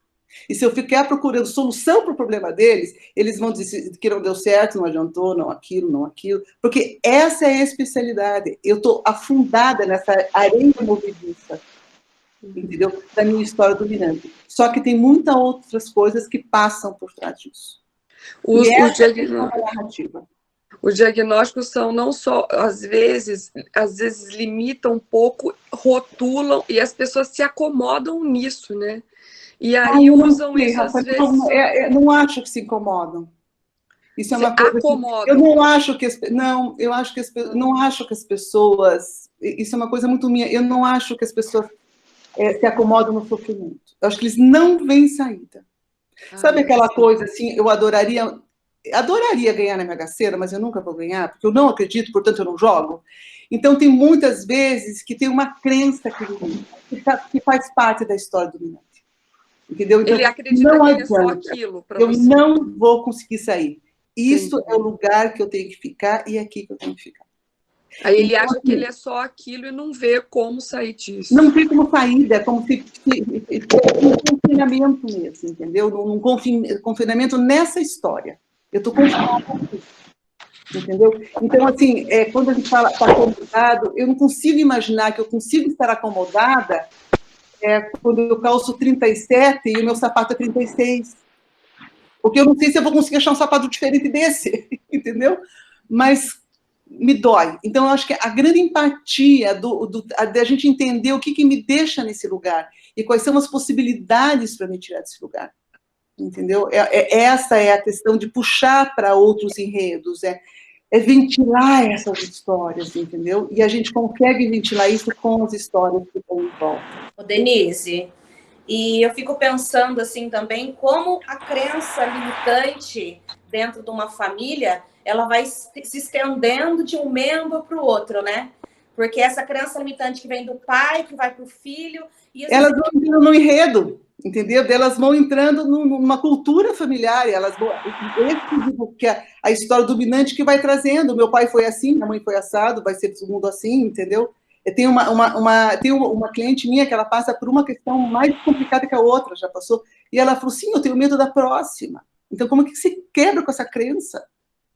E se eu ficar procurando solução para o problema deles, eles vão dizer que não deu certo, não adiantou, não aquilo, não aquilo. Porque essa é a especialidade. Eu estou afundada nessa areia movediça, entendeu? Da minha história dominante. Só que tem muitas outras coisas que passam por trás disso. Os diagnósticos são não só, às vezes limitam um pouco, rotulam, e as pessoas se acomodam nisso, né? E aí usam isso às vezes... não acho que se incomodam. Isso é uma coisa acomodam. Eu não acho que não acho que as pessoas... Isso é uma coisa muito minha. Eu não acho que as pessoas se acomodam no sofrimento. Eu acho que eles não veem saída. Sabe aquela coisa assim, eu adoraria ganhar na Mega Sena, mas eu nunca vou ganhar, porque eu não acredito, portanto eu não jogo. Então tem muitas vezes que tem uma crença que faz parte da história dominante. Entendeu? Então, ele acredita que ele é só aquilo para você. Eu não vou conseguir sair. Isso é o lugar que eu tenho que ficar e é aqui que eu tenho que ficar. Aí ele acha que ele é só aquilo e não vê como sair disso. Não vê como saída, é como se um confinamento mesmo, entendeu? Num confinamento nessa história. Eu estou confinada aqui, entendeu? Então, assim, quando a gente fala está acomodado, eu não consigo imaginar que eu consigo estar acomodada quando eu calço 37 e o meu sapato é 36. Porque eu não sei se eu vou conseguir achar um sapato diferente desse, entendeu? Mas me dói. Então, eu acho que a grande empatia da gente entender o que me deixa nesse lugar e quais são as possibilidades para me tirar desse lugar, entendeu? Essa é a questão de puxar para outros enredos, ventilar essas histórias, entendeu? E a gente consegue ventilar isso com as histórias que estão em volta. Ô, Denise, e eu fico pensando assim também como a crença limitante dentro de uma família ela vai se estendendo de um membro para o outro, né? Porque essa crença limitante que vem do pai, que vai para o filho... Elas vão entrando no enredo, entendeu? Elas vão entrando numa cultura familiar, elas vão... que é a história dominante que vai trazendo. Meu pai foi assim, minha mãe foi assado, vai ser todo mundo assim, entendeu? Tem uma cliente minha que ela passa por uma questão mais complicada que a outra, já passou, e ela falou, sim, eu tenho medo da próxima. Então, como é que você quebra com essa crença?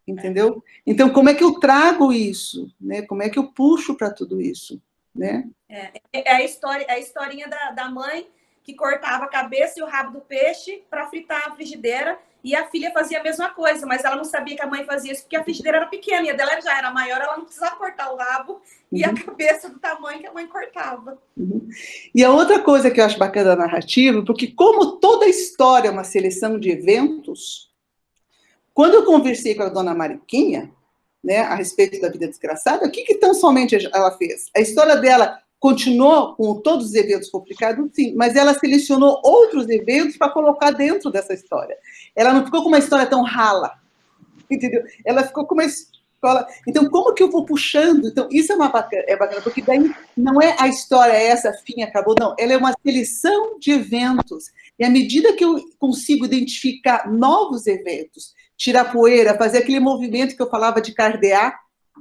Entendeu? Então, como é que eu trago isso? Né? Como é que eu puxo para tudo isso? Né? A historinha da mãe que cortava a cabeça e o rabo do peixe para fritar a frigideira, e a filha fazia a mesma coisa, mas ela não sabia que a mãe fazia isso porque a frigideira era pequena, e a dela já era maior, ela não precisava cortar o rabo e a cabeça do tamanho que a mãe cortava. E a outra coisa que eu acho bacana da narrativa, porque como toda história é uma seleção de eventos, quando eu conversei com a dona Mariquinha, né, a respeito da vida desgraçada, o que tão somente ela fez? A história dela continuou com todos os eventos complicados, sim, mas ela selecionou outros eventos para colocar dentro dessa história. Ela não ficou com uma história tão rala, entendeu? Ela ficou com uma escola... Então, como que eu vou puxando? Então, isso é bacana, porque daí não é a história essa, fim, acabou, não. Ela é uma seleção de eventos. E à medida que eu consigo identificar novos eventos, tirar poeira, fazer aquele movimento que eu falava de cardear,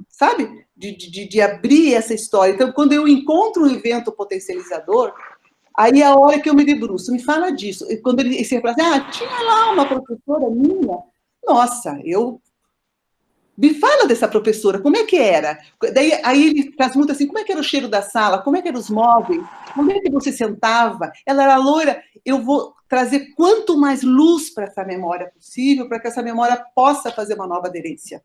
sabe? De abrir essa história. Então, quando eu encontro um evento potencializador, aí é a hora que eu me debruço, me fala disso. E quando ele fala assim, tinha lá uma professora minha, nossa, me fala dessa professora, como é que era? Aí ele traz muito assim, como é que era o cheiro da sala, como é que eram os móveis, como é que você sentava, ela era loira. Eu vou trazer quanto mais luz para essa memória possível, para que essa memória possa fazer uma nova aderência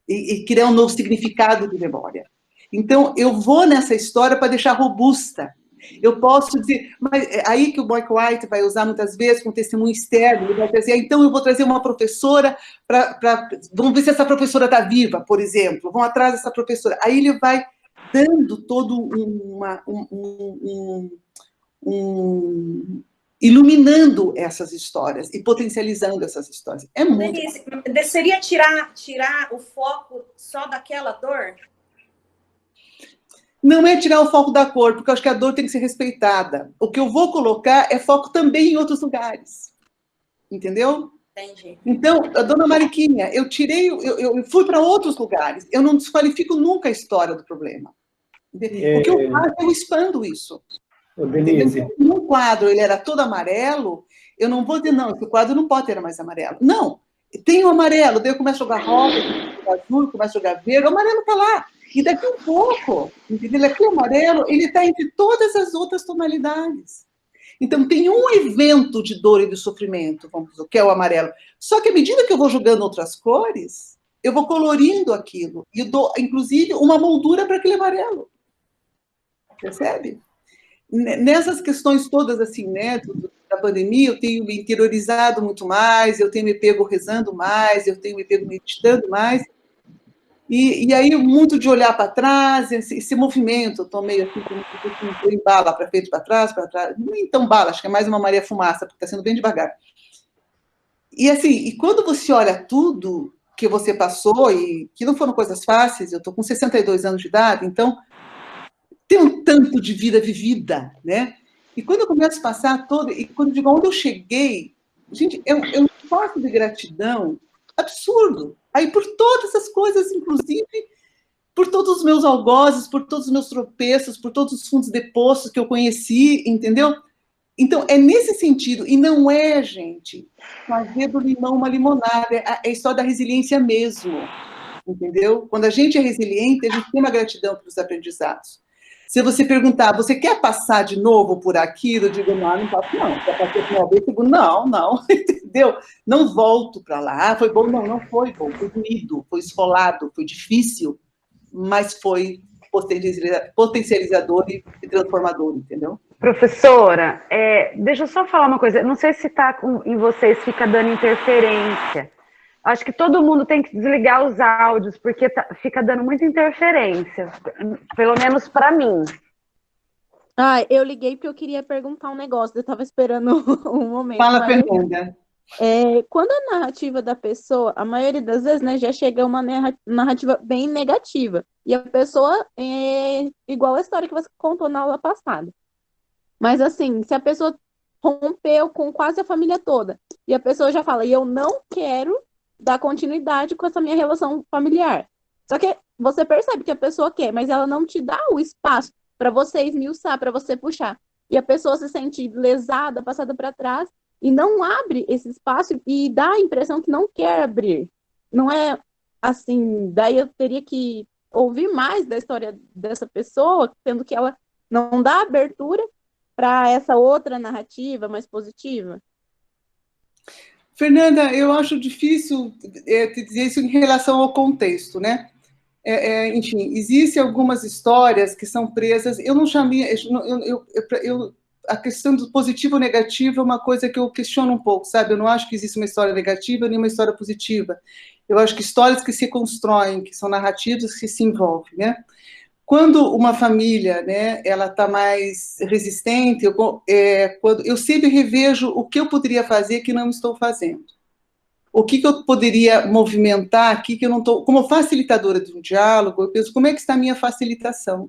e criar um novo significado de memória. Então, eu vou nessa história para deixar robusta. Eu posso dizer, mas é aí que o Boyk White vai usar muitas vezes com testemunho externo, ele vai dizer, então eu vou trazer uma professora vamos ver se essa professora está viva, por exemplo, vão atrás dessa professora. Aí ele vai dando todo iluminando essas histórias e potencializando essas histórias. É muito. Denise, seria tirar o foco só daquela dor? Não é tirar o foco da cor, porque eu acho que a dor tem que ser respeitada. O que eu vou colocar é foco também em outros lugares. Entendeu? Entendi. Então, a dona Mariquinha, eu fui para outros lugares. Eu não desqualifico nunca a história do problema. O que eu faço, eu expando isso. Denise. Um quadro, ele era todo amarelo, eu não vou dizer, não, esse quadro não pode ter mais amarelo. Não, tem o amarelo, daí eu começo a jogar rosa, começo a jogar azul, começo a jogar verde, o amarelo está lá. E daqui um pouco, entendeu? Aqui o amarelo, ele está entre todas as outras tonalidades. Então, tem um evento de dor e de sofrimento, vamos dizer, que é o amarelo. Só que à medida que eu vou jogando outras cores, eu vou colorindo aquilo. E eu dou, inclusive, uma moldura para aquele amarelo. Percebe? Nessas questões todas, assim, né, da pandemia, eu tenho me interiorizado muito mais, eu tenho me pego rezando mais, eu tenho me pego meditando mais. E aí, muito de olhar para trás, esse movimento, eu estou meio assim, em bala, para frente, para trás, nem tão bala, acho que é mais uma Maria Fumaça, porque está sendo bem devagar. E assim, e quando você olha tudo que você passou, e que não foram coisas fáceis, eu estou com 62 anos de idade, então tem um tanto de vida vivida, né? E quando eu começo a passar todo, e quando eu digo onde eu cheguei, gente, é um espaço de gratidão absurdo. Aí por todas as coisas, inclusive por todos os meus algozes, por todos os meus tropeços, por todos os fundos de poços que eu conheci, entendeu? Então, é nesse sentido, e não é, gente, fazer do limão uma limonada, é a história da resiliência mesmo, entendeu? Quando a gente é resiliente, a gente tem uma gratidão pelos aprendizados. Se você perguntar, você quer passar de novo por aquilo? Eu digo, não faço, não. Já passei por uma vez, eu digo, não, entendeu? Não volto para lá. Foi bom? Não foi bom. Foi doído, foi esfolado, foi difícil, mas foi potencializador e transformador, entendeu? Professora, deixa eu só falar uma coisa. Não sei se está em vocês, fica dando interferência. Acho que todo mundo tem que desligar os áudios, porque fica dando muita interferência, pelo menos para mim. Eu liguei porque eu queria perguntar um negócio, eu estava esperando um momento. Fala, Fernanda. Quando a narrativa da pessoa, a maioria das vezes, né, já chega uma narrativa bem negativa, e a pessoa é igual a história que você contou na aula passada. Mas assim, se a pessoa rompeu com quase a família toda, e a pessoa já fala, e eu não quero dar continuidade com essa minha relação familiar. Só que você percebe que a pessoa quer, mas ela não te dá o espaço para você esmiuçar, para você puxar. E a pessoa se sente lesada, passada para trás, e não abre esse espaço e dá a impressão que não quer abrir. Não é assim, daí eu teria que ouvir mais da história dessa pessoa, sendo que ela não dá abertura para essa outra narrativa mais positiva. Fernanda, eu acho difícil te dizer isso em relação ao contexto, né? Enfim, existem algumas histórias que são presas. Eu não chamei. A questão do positivo ou negativo é uma coisa que eu questiono um pouco, sabe? Eu não acho que existe uma história negativa nem uma história positiva. Eu acho que histórias que se constroem, que são narrativas que se envolvem, né? Quando uma família, né, ela está mais resistente, eu sempre revejo o que eu poderia fazer que não estou fazendo. O que eu poderia movimentar aqui que eu não estou... Como facilitadora de um diálogo, eu penso, como é que está a minha facilitação?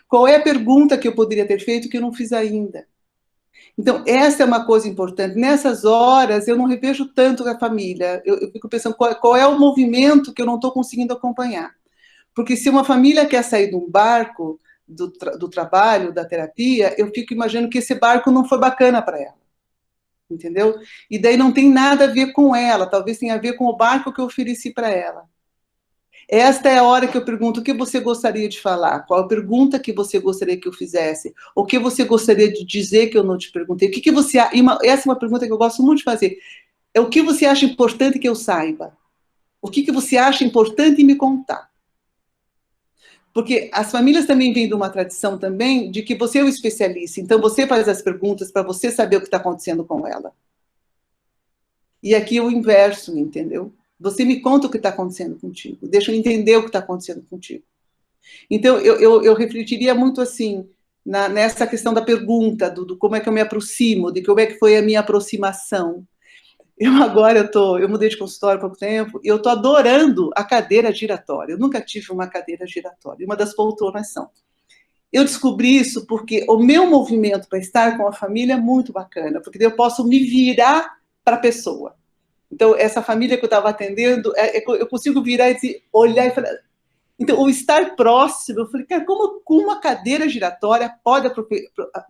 Qual é a pergunta que eu poderia ter feito que eu não fiz ainda? Então, essa é uma coisa importante. Nessas horas, eu não revejo tanto a família. Eu fico pensando qual é o movimento que eu não estou conseguindo acompanhar. Porque se uma família quer sair de um barco do trabalho, da terapia, eu fico imaginando que esse barco não foi bacana para ela. Entendeu? E daí não tem nada a ver com ela, talvez tenha a ver com o barco que eu ofereci para ela. Esta é a hora que eu pergunto o que você gostaria de falar, qual a pergunta que você gostaria que eu fizesse, o que você gostaria de dizer que eu não te perguntei, o que você... Essa é uma pergunta que eu gosto muito de fazer. É o que você acha importante que eu saiba? O que você acha importante me contar? Porque as famílias também vêm de uma tradição também de que você é o especialista, então você faz as perguntas para você saber o que está acontecendo com ela. E aqui o inverso, entendeu? Você me conta o que está acontecendo contigo, deixa eu entender o que está acontecendo contigo. Então, eu refletiria muito assim, nessa questão da pergunta, do como é que eu me aproximo, de como é que foi a minha aproximação. Eu mudei de consultório há pouco tempo, e eu estou adorando a cadeira giratória. Eu nunca tive uma cadeira giratória, uma das poltronas são. Eu descobri isso porque o meu movimento para estar com a família é muito bacana, porque eu posso me virar para a pessoa. Então, essa família que eu estava atendendo, eu consigo virar e dizer, olhar e falar... Então, o estar próximo, eu falei, cara, como uma cadeira giratória pode,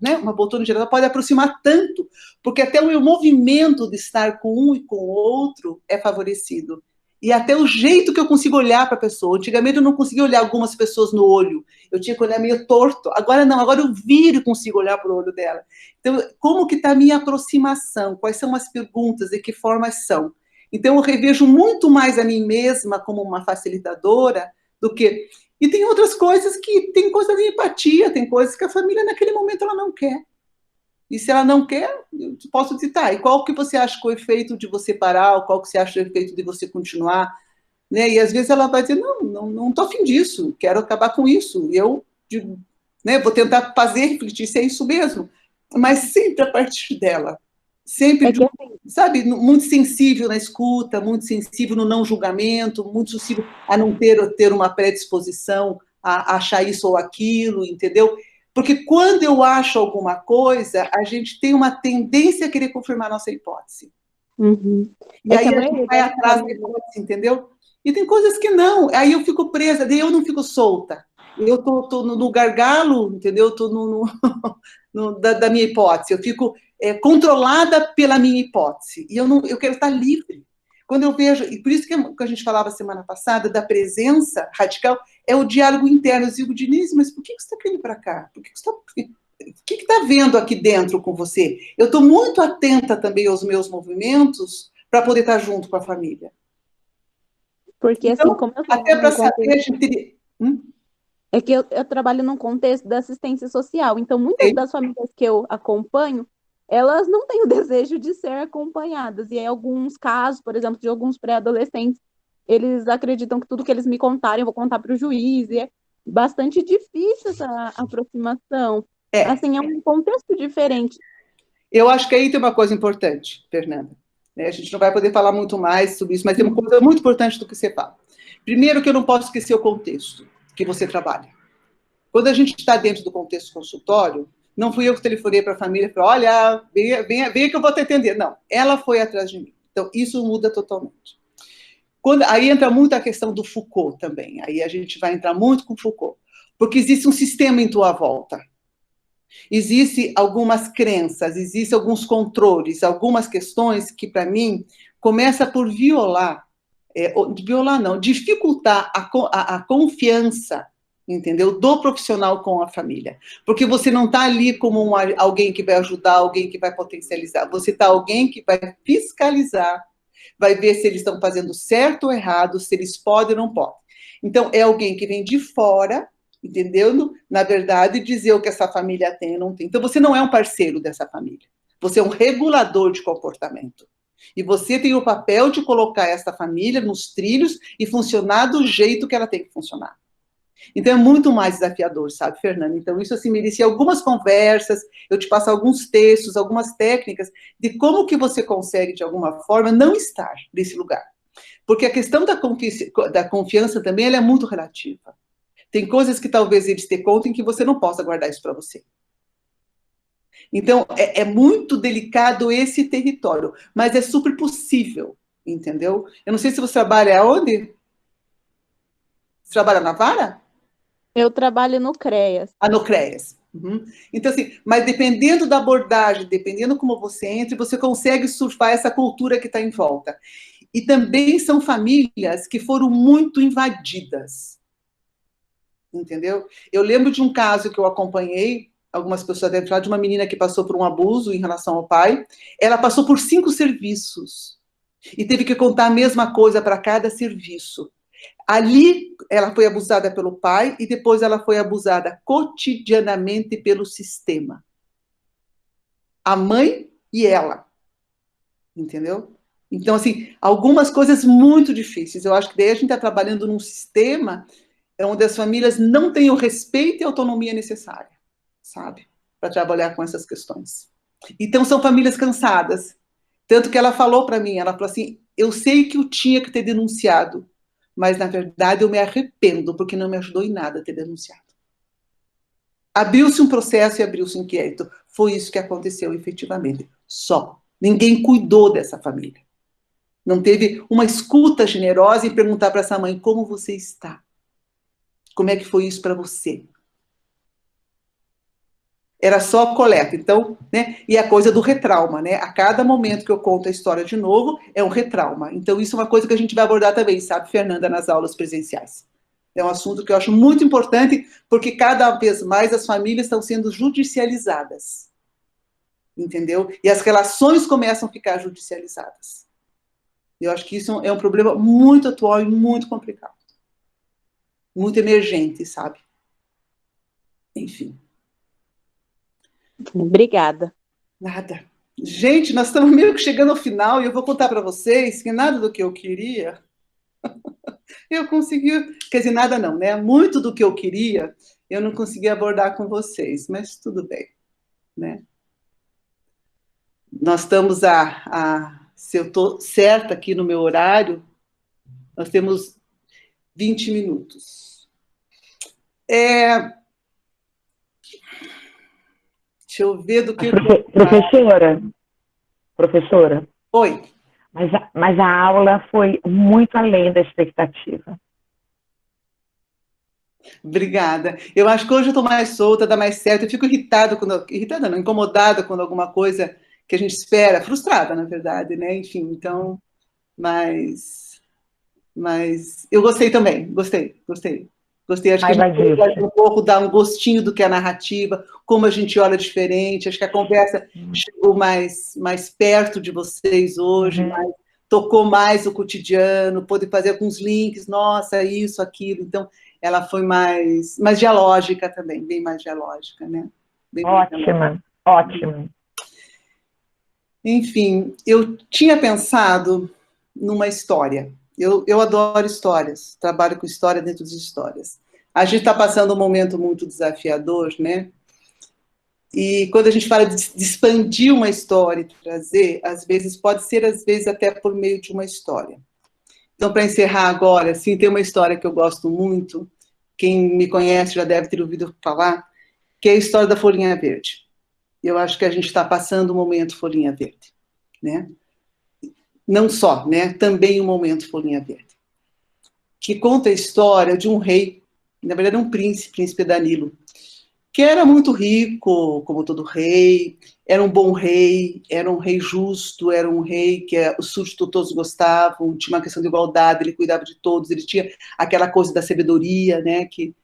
né, uma poltrona giratória pode aproximar tanto, porque até o meu movimento de estar com um e com o outro é favorecido. E até o jeito que eu consigo olhar para a pessoa. Antigamente eu não conseguia olhar algumas pessoas no olho, eu tinha que olhar meio torto. Agora não, agora eu viro e consigo olhar para o olho dela. Então, como que está a minha aproximação? Quais são as perguntas? De que formas são? Então, eu revejo muito mais a mim mesma como uma facilitadora do que... E tem outras coisas que... Tem coisa de empatia, tem coisas que a família naquele momento ela não quer. E se ela não quer, eu posso dizer, tá, e qual que você acha que é o efeito de você parar, ou qual que você acha que é o efeito de você continuar? Né? E às vezes ela vai dizer, não tô afim disso, quero acabar com isso. E eu digo, né, vou tentar fazer refletir se é isso mesmo, mas sempre a partir dela. Sempre, sabe, muito sensível na escuta, muito sensível no não julgamento, muito sensível a não ter uma predisposição a achar isso ou aquilo, entendeu? Porque quando eu acho alguma coisa, a gente tem uma tendência a querer confirmar a nossa hipótese. Uhum. E aí a gente vai atrás da hipótese, entendeu? E tem coisas que não, aí eu fico presa, daí eu não fico solta. Eu tô no gargalo, entendeu? Tô da minha hipótese, eu fico controlada pela minha hipótese. E eu quero estar livre. Quando eu vejo, e por isso que a gente falava semana passada da presença radical, é o diálogo interno. Eu digo, Denise, mas por que você está querendo para cá? O que está vendo aqui dentro com você? Eu estou muito atenta também aos meus movimentos para poder estar junto com a família. Porque, então, assim, como eu até para saber, a gente teria... É que eu trabalho num contexto da assistência social, então muitas das famílias que eu acompanho, elas não têm o desejo de ser acompanhadas. E em alguns casos, por exemplo, de alguns pré-adolescentes, eles acreditam que tudo que eles me contarem eu vou contar para o juiz. E é bastante difícil essa aproximação. Assim, é um contexto diferente. Eu acho que aí tem uma coisa importante, Fernanda. A gente não vai poder falar muito mais sobre isso, mas tem uma coisa muito importante do que você fala. Primeiro, que eu não posso esquecer o contexto que você trabalha. Quando a gente está dentro do contexto consultório, não fui eu que telefonei para a família e falei, olha, venha que eu vou te atender. Não, ela foi atrás de mim. Então, isso muda totalmente. Aí entra muito a questão do Foucault também. Aí a gente vai entrar muito com Foucault. Porque existe um sistema em tua volta. Existem algumas crenças, existem alguns controles, algumas questões que, para mim, começa por dificultar a confiança, entendeu? Do profissional com a família. Porque você não está ali como alguém que vai ajudar, alguém que vai potencializar. Você está alguém que vai fiscalizar, vai ver se eles estão fazendo certo ou errado, se eles podem ou não podem. Então, é alguém que vem de fora, entendeu? Na verdade, dizer o que essa família tem ou não tem. Então, você não é um parceiro dessa família. Você é um regulador de comportamento. E você tem o papel de colocar essa família nos trilhos e funcionar do jeito que ela tem que funcionar. Então, é muito mais desafiador, sabe, Fernanda? Então, isso, assim, merecia algumas conversas, eu te passo alguns textos, algumas técnicas de como que você consegue, de alguma forma, não estar nesse lugar. Porque a questão da confiança também, ela é muito relativa. Tem coisas que talvez eles te contem que você não possa guardar isso para você. Então, é muito delicado esse território, mas é super possível, entendeu? Eu não sei se você trabalha aonde? Você trabalha na vara? Eu trabalho no CREAS. No CREAS. Uhum. Então, assim, mas dependendo da abordagem, dependendo como você entra, você consegue surfar essa cultura que está em volta. E também são famílias que foram muito invadidas. Entendeu? Eu lembro de um caso que eu acompanhei, algumas pessoas devem falar, de uma menina que passou por um abuso em relação ao pai. Ela passou por 5 serviços. E teve que contar a mesma coisa para cada serviço. Ali, ela foi abusada pelo pai e depois ela foi abusada cotidianamente pelo sistema. A mãe e ela. Entendeu? Então, assim, algumas coisas muito difíceis. Eu acho que daí a gente está trabalhando num sistema onde as famílias não têm o respeito e a autonomia necessária, sabe? Para trabalhar com essas questões. Então, são famílias cansadas. Tanto que ela falou para mim, ela falou assim, eu sei que eu tinha que ter denunciado, mas, na verdade, eu me arrependo, porque não me ajudou em nada ter denunciado. Abriu-se um processo e abriu-se um inquérito. Foi isso que aconteceu, efetivamente. Só. Ninguém cuidou dessa família. Não teve uma escuta generosa e perguntar para essa mãe, como você está? Como é que foi isso para você? Era só coleta. Então, né? E a coisa do retrauma, né? A cada momento que eu conto a história de novo, é um retrauma. Então, isso é uma coisa que a gente vai abordar também, sabe, Fernanda, nas aulas presenciais. É um assunto que eu acho muito importante, porque cada vez mais as famílias estão sendo judicializadas. Entendeu? E as relações começam a ficar judicializadas. Eu acho que isso é um problema muito atual e muito complicado. Muito emergente, sabe? Enfim. Obrigada. Nada. Gente, nós estamos meio que chegando ao final e eu vou contar para vocês que nada do que eu queria eu consegui, quer dizer, nada não, né? Muito do que eu queria eu não consegui abordar com vocês, mas tudo bem, né? Nós estamos se eu estou certa aqui no meu horário, nós temos 20 minutos. Deixa eu ver do que... Professora. Oi. Mas a aula foi muito além da expectativa. Obrigada. Eu acho que hoje eu estou mais solta, dá mais certo. Eu fico irritada irritada não, incomodada quando alguma coisa que a gente espera, frustrada, na verdade, né? Enfim, então, mas eu gostei também, gostei. Acho que a gente pode um pouco dar um gostinho do que é a narrativa, como a gente olha diferente. Acho que a conversa chegou mais perto de vocês hoje, tocou mais o cotidiano, pôde fazer alguns links, nossa, isso, aquilo. Então, ela foi mais dialógica também, bem mais dialógica, né? Ótima. Enfim, eu tinha pensado numa história. Eu adoro histórias, trabalho com história dentro de histórias. A gente está passando um momento muito desafiador, né? E quando a gente fala de expandir uma história e trazer, às vezes pode ser, até por meio de uma história. Então, para encerrar agora, assim, tem uma história que eu gosto muito, quem me conhece já deve ter ouvido falar, que é a história da Folhinha Verde. Eu acho que a gente está passando um momento Folhinha Verde, né? Não só, né? Também um momento Folhinha Verde. Que conta a história de um rei, na verdade um príncipe Danilo, que era muito rico, como todo rei, era um bom rei, era um rei justo, era um rei que os súditos todos gostavam, tinha uma questão de igualdade, ele cuidava de todos, ele tinha aquela coisa da sabedoria, né? Que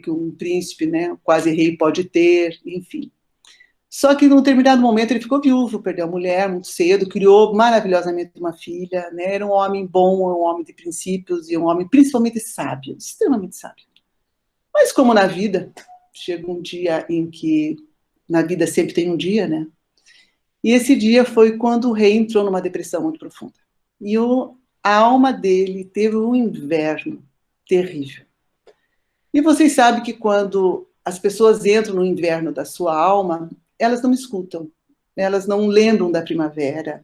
um príncipe, né? Quase rei pode ter, enfim. Só que, num determinado momento, ele ficou viúvo, perdeu a mulher muito cedo, criou maravilhosamente uma filha, né? Era um homem bom, um homem de princípios e um homem principalmente sábio, extremamente sábio. Mas, como na vida, chega um dia em que, na vida sempre tem um dia, né? E esse dia foi quando o rei entrou numa depressão muito profunda. E a alma dele teve um inverno terrível. E vocês sabem que quando as pessoas entram no inverno da sua alma, elas não escutam, elas não lembram da primavera,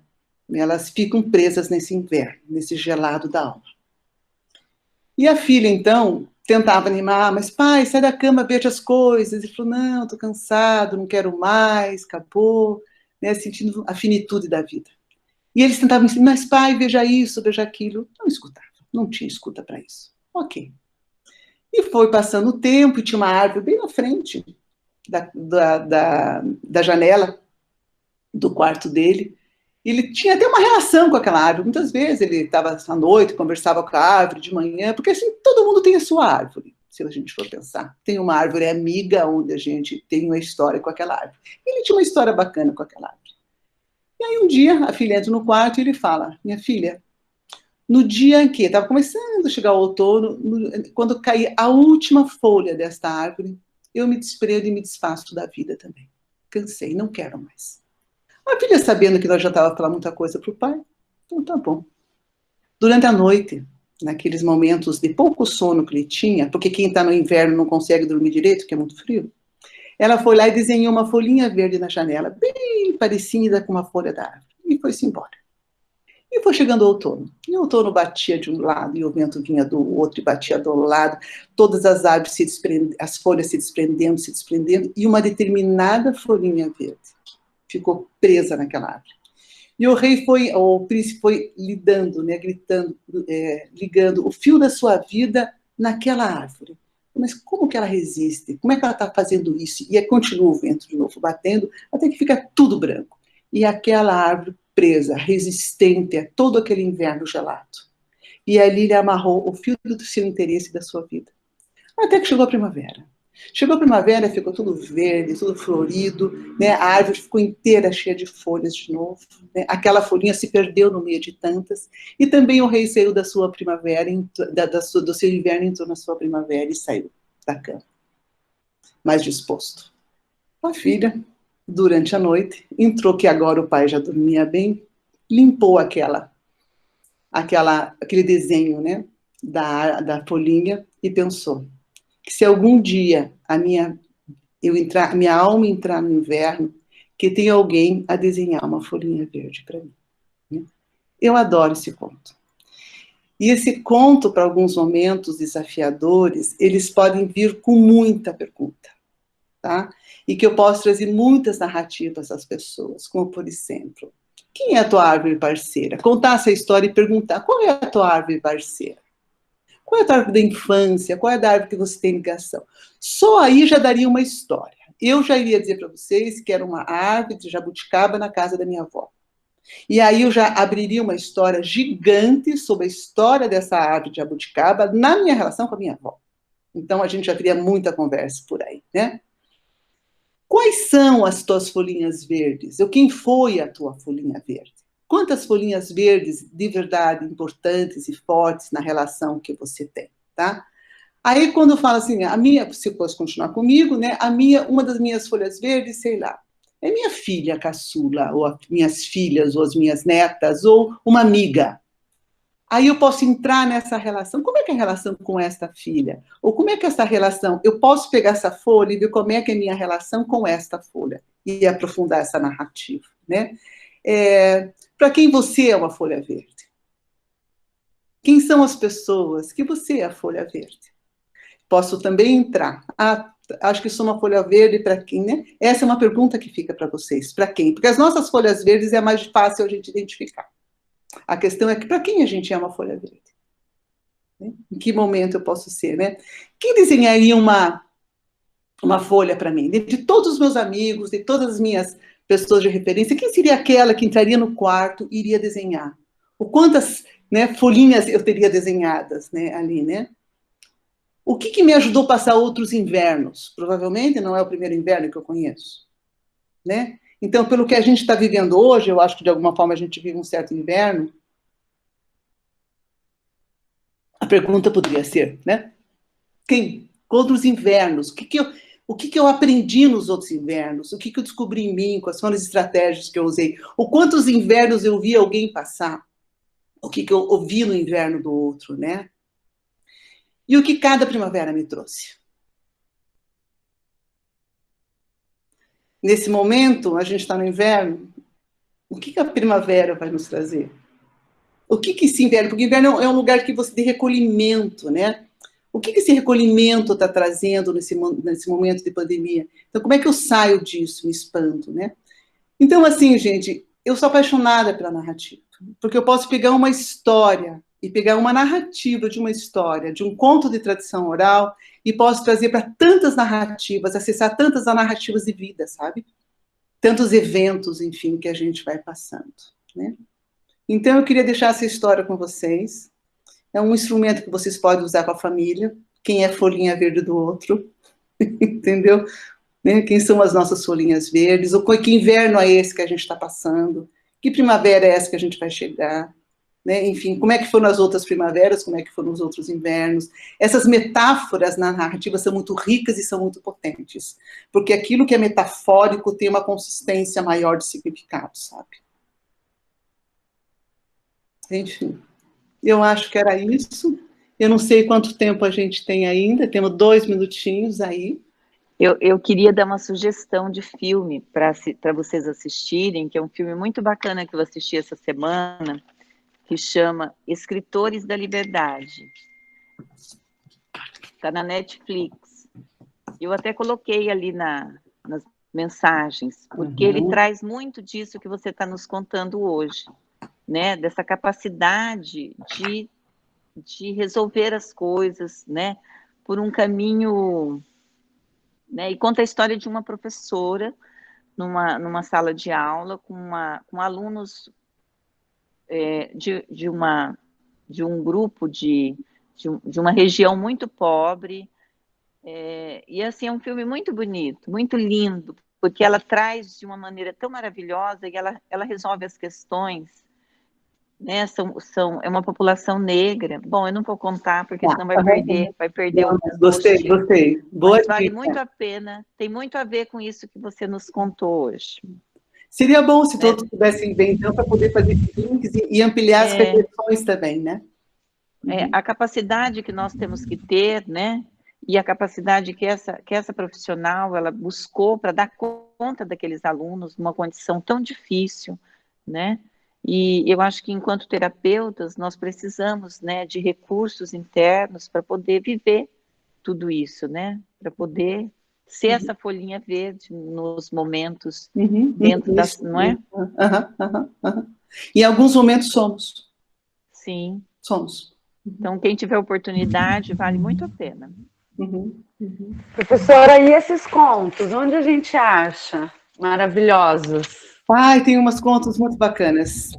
elas ficam presas nesse inverno, nesse gelado da alma. E a filha, então, tentava animar, mas pai, sai da cama, veja as coisas. Ele falou, não, estou cansado, não quero mais, acabou, né, sentindo a finitude da vida. E eles tentavam ensinar, mas pai, veja isso, veja aquilo. Não escutava, não tinha escuta para isso. Ok. E foi passando o tempo, e tinha uma árvore bem na frente da janela do quarto dele. Ele tinha até uma relação com aquela árvore. Muitas vezes ele estava à noite, conversava com a árvore de manhã, porque assim, todo mundo tem a sua árvore, se a gente for pensar. Tem uma árvore amiga, onde a gente tem uma história com aquela árvore. Ele tinha uma história bacana com aquela árvore. E aí um dia, a filha entra no quarto e ele fala, minha filha, no dia em que estava começando quando chegar o outono, quando cair a última folha desta árvore, eu me desprendo e me desfaço da vida também. Cansei, não quero mais. A filha, sabendo que nós já estávamos falando muita coisa para o pai, então tá bom. Durante a noite, naqueles momentos de pouco sono que ele tinha, porque quem está no inverno não consegue dormir direito, porque é muito frio, ela foi lá e desenhou uma folhinha verde na janela, bem parecida com uma folha da árvore, e foi-se embora. E foi chegando o outono. E o outono batia de um lado, e o vento vinha do outro, e batia do lado, todas as árvores se desprendendo, as folhas se desprendendo, e uma determinada folhinha verde ficou presa naquela árvore. E o príncipe foi lidando, né, gritando, ligando o fio da sua vida naquela árvore. Mas como que ela resiste? Como é que ela está fazendo isso? E aí continua o vento de novo batendo, até que fica tudo branco. E aquela árvore presa, resistente a todo aquele inverno gelado. E ali ele amarrou o fio do seu interesse da sua vida. Até que chegou a primavera. Chegou a primavera, ficou tudo verde, tudo florido, né? A árvore ficou inteira cheia de folhas de novo, né? Aquela folhinha se perdeu no meio de tantas, e também o rei saiu da sua primavera, do seu inverno, entrou na sua primavera e saiu da cama, mais disposto. A filha, durante a noite, entrou que agora o pai já dormia bem, limpou aquele desenho, né, da folhinha e pensou que se algum dia a minha alma entrar no inverno, que tem alguém a desenhar uma folhinha verde para mim. Né? Eu adoro esse conto. E esse conto, para alguns momentos desafiadores, eles podem vir com muita pergunta, tá? E que eu posso trazer muitas narrativas às pessoas, como, por exemplo, quem é a tua árvore parceira? Contar essa história e perguntar, qual é a tua árvore parceira? Qual é a tua árvore da infância? Qual é a árvore que você tem ligação? Só aí já daria uma história. Eu já iria dizer para vocês que era uma árvore de jabuticaba na casa da minha avó. E aí eu já abriria uma história gigante sobre a história dessa árvore de jabuticaba na minha relação com a minha avó. Então a gente já teria muita conversa por aí, né? Quais são as tuas folhinhas verdes? Ou quem foi a tua folhinha verde? Quantas folhinhas verdes de verdade importantes e fortes na relação que você tem, tá? Aí quando eu falo assim, a minha, se fosse continuar comigo, né? Uma das minhas folhas verdes, sei lá, é minha filha caçula, ou as minhas filhas, ou as minhas netas, ou uma amiga. Aí eu posso entrar nessa relação. Como é que é a relação com esta filha? Ou como é que é essa relação? Eu posso pegar essa folha e ver como é que é a minha relação com esta folha. E aprofundar essa narrativa, né? Para quem você é uma folha verde? Quem são as pessoas que você é a folha verde? Posso também entrar. Acho que sou uma folha verde para quem, né? Essa é uma pergunta que fica para vocês. Para quem? Porque as nossas folhas verdes é mais fácil a gente identificar. A questão é que para quem a gente é uma folha verde? Né? Em que momento eu posso ser, né? Quem desenharia uma folha para mim? De todos os meus amigos, de todas as minhas pessoas de referência, quem seria aquela que entraria no quarto e iria desenhar? Ou quantas, né, folhinhas eu teria desenhadas, né, ali, né? O que me ajudou a passar outros invernos? Provavelmente não é o primeiro inverno que eu conheço, né? Então, pelo que a gente está vivendo hoje, eu acho que de alguma forma a gente vive um certo inverno. A pergunta poderia ser, né? Quem? Outros invernos? O que eu aprendi nos outros invernos? O que eu descobri em mim? Quais foram as estratégias que eu usei? Ou quantos invernos eu vi alguém passar? O que eu ouvi no inverno do outro, né? E o que cada primavera me trouxe? Nesse momento, a gente está no inverno, o que a primavera vai nos trazer? O que esse inverno? Porque o inverno é um lugar que você de recolhimento, né? O que esse recolhimento está trazendo nesse momento de pandemia? Então, como é que eu saio disso, me expando, né? Então, assim, gente, eu sou apaixonada pela narrativa, porque eu posso pegar uma história e pegar uma narrativa de uma história, de um conto de tradição oral, e posso trazer para tantas narrativas, acessar tantas narrativas de vida, sabe? Tantos eventos, enfim, que a gente vai passando, né? Então, eu queria deixar essa história com vocês. É um instrumento que vocês podem usar com a família. Quem é folhinha verde do outro, entendeu? Né? Quem são as nossas folhinhas verdes? Ou que inverno é esse que a gente está passando? Que primavera é essa que a gente vai chegar? né? Enfim, como é que foram as outras primaveras, como é que foram os outros invernos. Essas metáforas na narrativa são muito ricas e são muito potentes, porque aquilo que é metafórico tem uma consistência maior de significado, sabe? Enfim, eu acho que era isso. Eu não sei quanto tempo a gente tem ainda, temos 2 minutinhos aí. Eu queria dar uma sugestão de filme para vocês assistirem, que é um filme muito bacana que eu assisti essa semana, que chama Escritores da Liberdade. Está na Netflix. Eu até coloquei ali nas mensagens, porque ele traz muito disso que você está nos contando hoje, né? Dessa capacidade de resolver as coisas, né? Por um caminho... Né? E conta a história de uma professora numa sala de aula com alunos de um grupo de uma região muito pobre, e assim, é um filme muito bonito, muito lindo, porque ela traz de uma maneira tão maravilhosa e ela resolve as questões, né? É uma população negra. Bom, eu não vou contar, porque senão vai perder o Gostei. Boa dica. Vale muito a pena, tem muito a ver com isso que você nos contou hoje. Seria bom se todos pudessem ver, então, para poder fazer links e ampliar as reflexões também, né? A capacidade que nós temos que ter, né? E a capacidade que essa profissional, ela buscou para dar conta daqueles alunos numa condição tão difícil, né? E eu acho que, enquanto terapeutas, nós precisamos, né, de recursos internos para poder viver tudo isso, né? Para poder ser essa folhinha verde nos momentos dentro das... Não é? Em alguns momentos somos. Sim. Somos. Então, quem tiver oportunidade, vale muito a pena. Professora, e esses contos? Onde a gente acha? Maravilhosos. Ai, tem umas contas muito bacanas.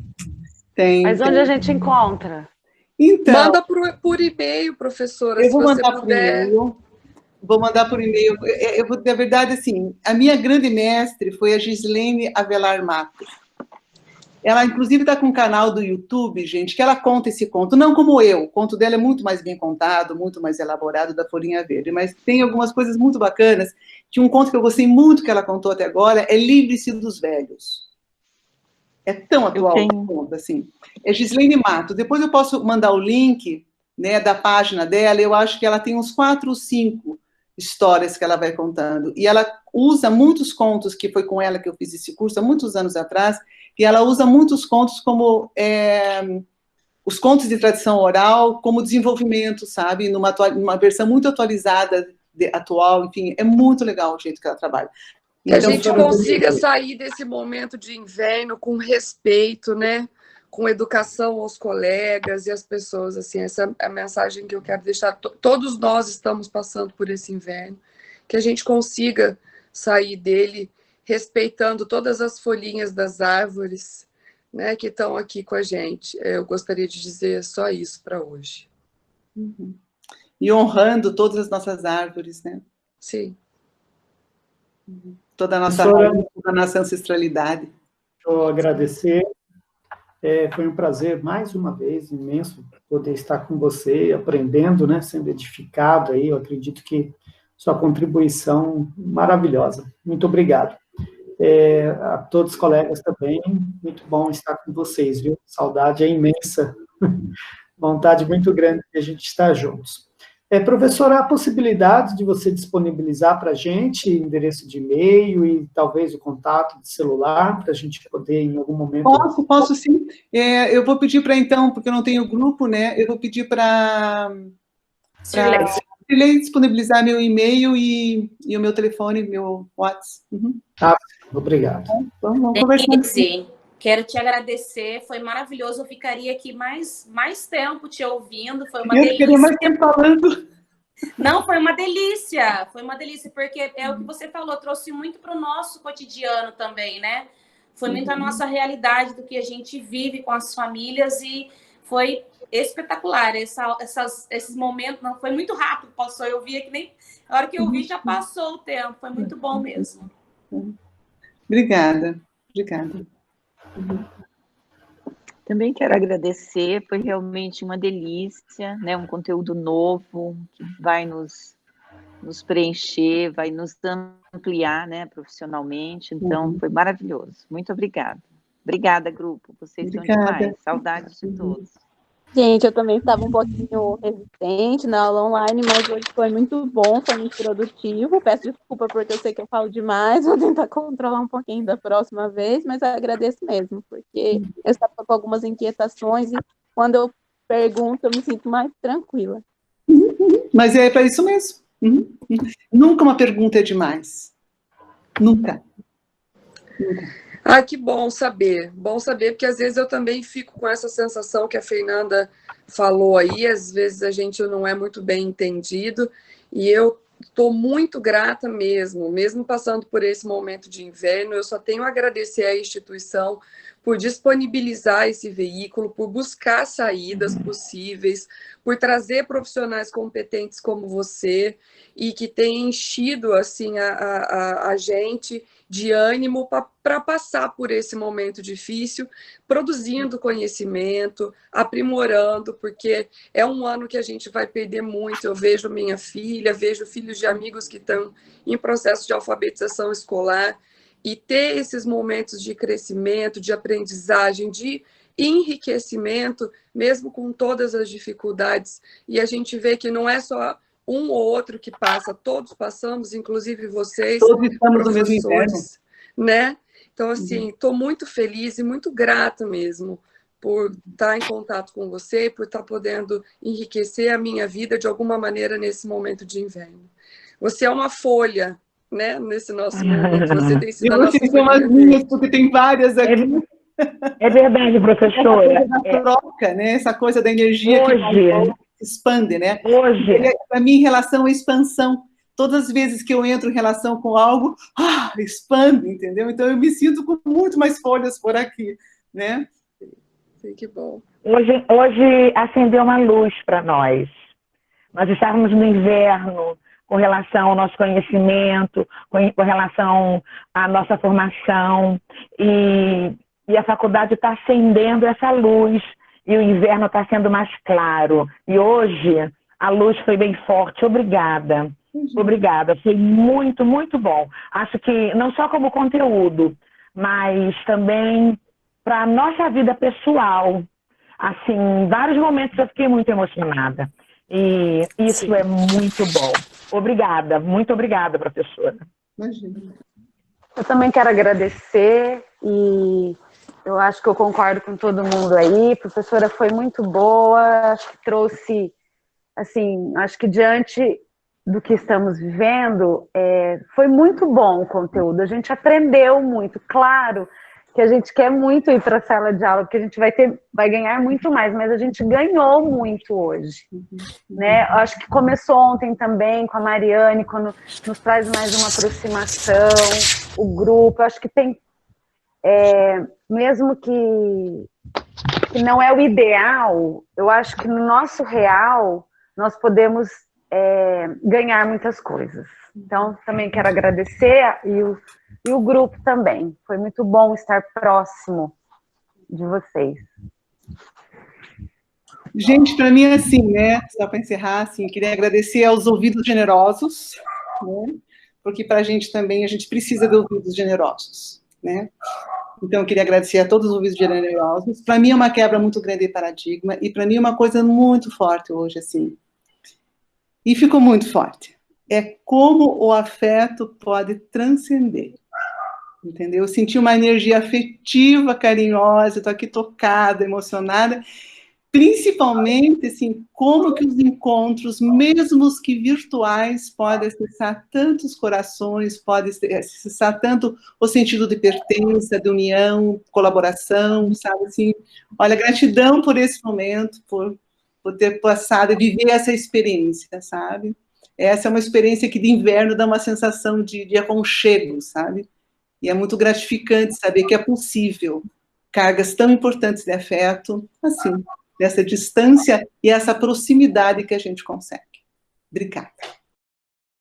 Mas onde a gente encontra? Então, manda por e-mail, professora, eu vou mandar por e-mail. Vou mandar por e-mail. Na verdade, assim, a minha grande mestre foi a Gislene Avelar Matos. Ela, inclusive, está com um canal do YouTube, gente, que ela conta esse conto, não como eu. O conto dela é muito mais bem contado, muito mais elaborado, da Folhinha Verde, mas tem algumas coisas muito bacanas. Tinha um conto que eu gostei muito que ela contou até agora, é Livre-se dos Velhos. É tão atual o conto, assim. É Gislene Matos. Depois eu posso mandar o link, né, da página dela. Eu acho que ela tem uns 4 ou 5 histórias que ela vai contando. E ela usa muitos contos, que foi com ela que eu fiz esse curso, há muitos anos atrás, e ela usa muitos contos como os contos de tradição oral, como desenvolvimento, sabe? Numa versão muito atualizada, atual, enfim, é muito legal o jeito que ela trabalha. Que a gente consiga sair desse momento de inverno com respeito, né? Com educação aos colegas e às pessoas, assim, essa é a mensagem que eu quero deixar. Todos nós estamos passando por esse inverno, que a gente consiga sair dele respeitando todas as folhinhas das árvores, né, que estão aqui com a gente. Eu gostaria de dizer só isso para hoje. E honrando todas as nossas árvores, né? Sim. Toda a nossa ancestralidade. Vou agradecer. Foi um prazer, mais uma vez, imenso, poder estar com você, aprendendo, né, sendo edificado aí. Eu acredito que sua contribuição maravilhosa. Muito obrigado. A todos os colegas também, muito bom estar com vocês, viu? Saudade é imensa, vontade muito grande de a gente estar juntos. Professora, há a possibilidade de você disponibilizar para a gente endereço de e-mail e talvez o contato de celular, para a gente poder, em algum momento... Posso sim. Eu vou pedir para, então, porque eu não tenho grupo, né? Eu vou pedir para disponibilizar meu e-mail e o meu telefone, meu WhatsApp. Obrigado. Vamos conversar. Sim. Quero te agradecer, foi maravilhoso. Eu ficaria aqui mais tempo te ouvindo, foi uma delícia. Eu queria mais tempo falando. Não, foi uma delícia, porque é o que você falou, trouxe muito para o nosso cotidiano também, né? Foi muito a nossa realidade do que a gente vive com as famílias e foi espetacular. Esses momentos, não, foi muito rápido, eu vi que nem a hora que eu vi já passou o tempo, foi muito bom mesmo. Obrigada. Também quero agradecer, foi realmente uma delícia, né? Um conteúdo novo, que vai nos preencher, vai nos ampliar, né, profissionalmente. Então, foi maravilhoso. Muito obrigada. Obrigada, grupo. Vocês são demais. Saudades de todos. Gente, eu também estava um pouquinho resistente na aula online, mas hoje foi muito bom, foi muito produtivo. Peço desculpa porque eu sei que eu falo demais, vou tentar controlar um pouquinho da próxima vez, mas eu agradeço mesmo, porque eu estava com algumas inquietações e quando eu pergunto, eu me sinto mais tranquila. Mas é para isso mesmo. Nunca uma pergunta é demais. Nunca. Ah, que bom saber, porque às vezes eu também fico com essa sensação que a Fernanda falou aí, às vezes a gente não é muito bem entendido, e eu estou muito grata mesmo passando por esse momento de inverno, eu só tenho a agradecer à instituição por disponibilizar esse veículo, por buscar saídas possíveis, por trazer profissionais competentes como você, e que tem enchido assim, a gente de ânimo para passar por esse momento difícil, produzindo conhecimento, aprimorando, porque é um ano que a gente vai perder muito. Eu vejo minha filha, vejo filhos de amigos que estão em processo de alfabetização escolar, e ter esses momentos de crescimento, de aprendizagem, de enriquecimento, mesmo com todas as dificuldades, e a gente vê que não é só um ou outro que passa, todos passamos, inclusive vocês, todos estamos professores, no mesmo inverno, né? Então, assim, estou muito feliz e muito grata mesmo por estar em contato com você, por estar podendo enriquecer a minha vida de alguma maneira nesse momento de inverno. Você é uma folha, né? Nesse nosso momento, você tem sido a nossa folha. Vocês são as minhas, porque tem várias aqui. É verdade, professora. Essa coisa da troca, né? Essa coisa da energia hoje, que expande, né? Hoje. Para mim, em relação à expansão, todas as vezes que eu entro em relação com algo, expande, entendeu? Então, eu me sinto com muito mais folhas por aqui, né? Sim, que bom. Hoje acendeu uma luz para nós. Nós estávamos no inverno, com relação ao nosso conhecimento, com relação à nossa formação, e a faculdade está acendendo essa luz, e o inverno está sendo mais claro. E hoje a luz foi bem forte. Obrigada. Obrigada. Foi muito, muito bom. Acho que não só como conteúdo, mas também para a nossa vida pessoal. Assim, em vários momentos eu fiquei muito emocionada. E isso é muito bom. Obrigada. Muito obrigada, professora. Imagina. Eu também quero agradecer e eu acho que eu concordo com todo mundo aí. A professora foi muito boa, acho que trouxe, assim, acho que diante do que estamos vivendo, foi muito bom o conteúdo. A gente aprendeu muito, claro que a gente quer muito ir para a sala de aula, porque a gente vai ganhar muito mais, mas a gente ganhou muito hoje, né? Acho que começou ontem também com a Mariane, quando nos traz mais uma aproximação, o grupo. Acho que tem, mesmo que não é o ideal, eu acho que no nosso real nós podemos ganhar muitas coisas. Então, também quero agradecer e o grupo também. Foi muito bom estar próximo de vocês. Gente, para mim é assim, né? Só para encerrar, assim, queria agradecer aos ouvidos generosos, né? Porque para a gente também, a gente precisa de ouvidos generosos, né? Então, eu queria agradecer a todos os ouvidos generosos. Para mim é uma quebra muito grande de paradigma, e para mim é uma coisa muito forte hoje, assim. E ficou muito forte. É como o afeto pode transcender. Entendeu? Eu senti uma energia afetiva, carinhosa, estou aqui tocada, emocionada, principalmente, assim, como que os encontros, mesmo os que virtuais, podem acessar tantos corações, podem acessar tanto o sentido de pertença, de união, colaboração, sabe, assim, olha, gratidão por esse momento, por ter passado e viver essa experiência, sabe? Essa é uma experiência que de inverno dá uma sensação de aconchego, sabe? E é muito gratificante saber que é possível cargas tão importantes de afeto, assim, dessa distância e essa proximidade que a gente consegue. Obrigada.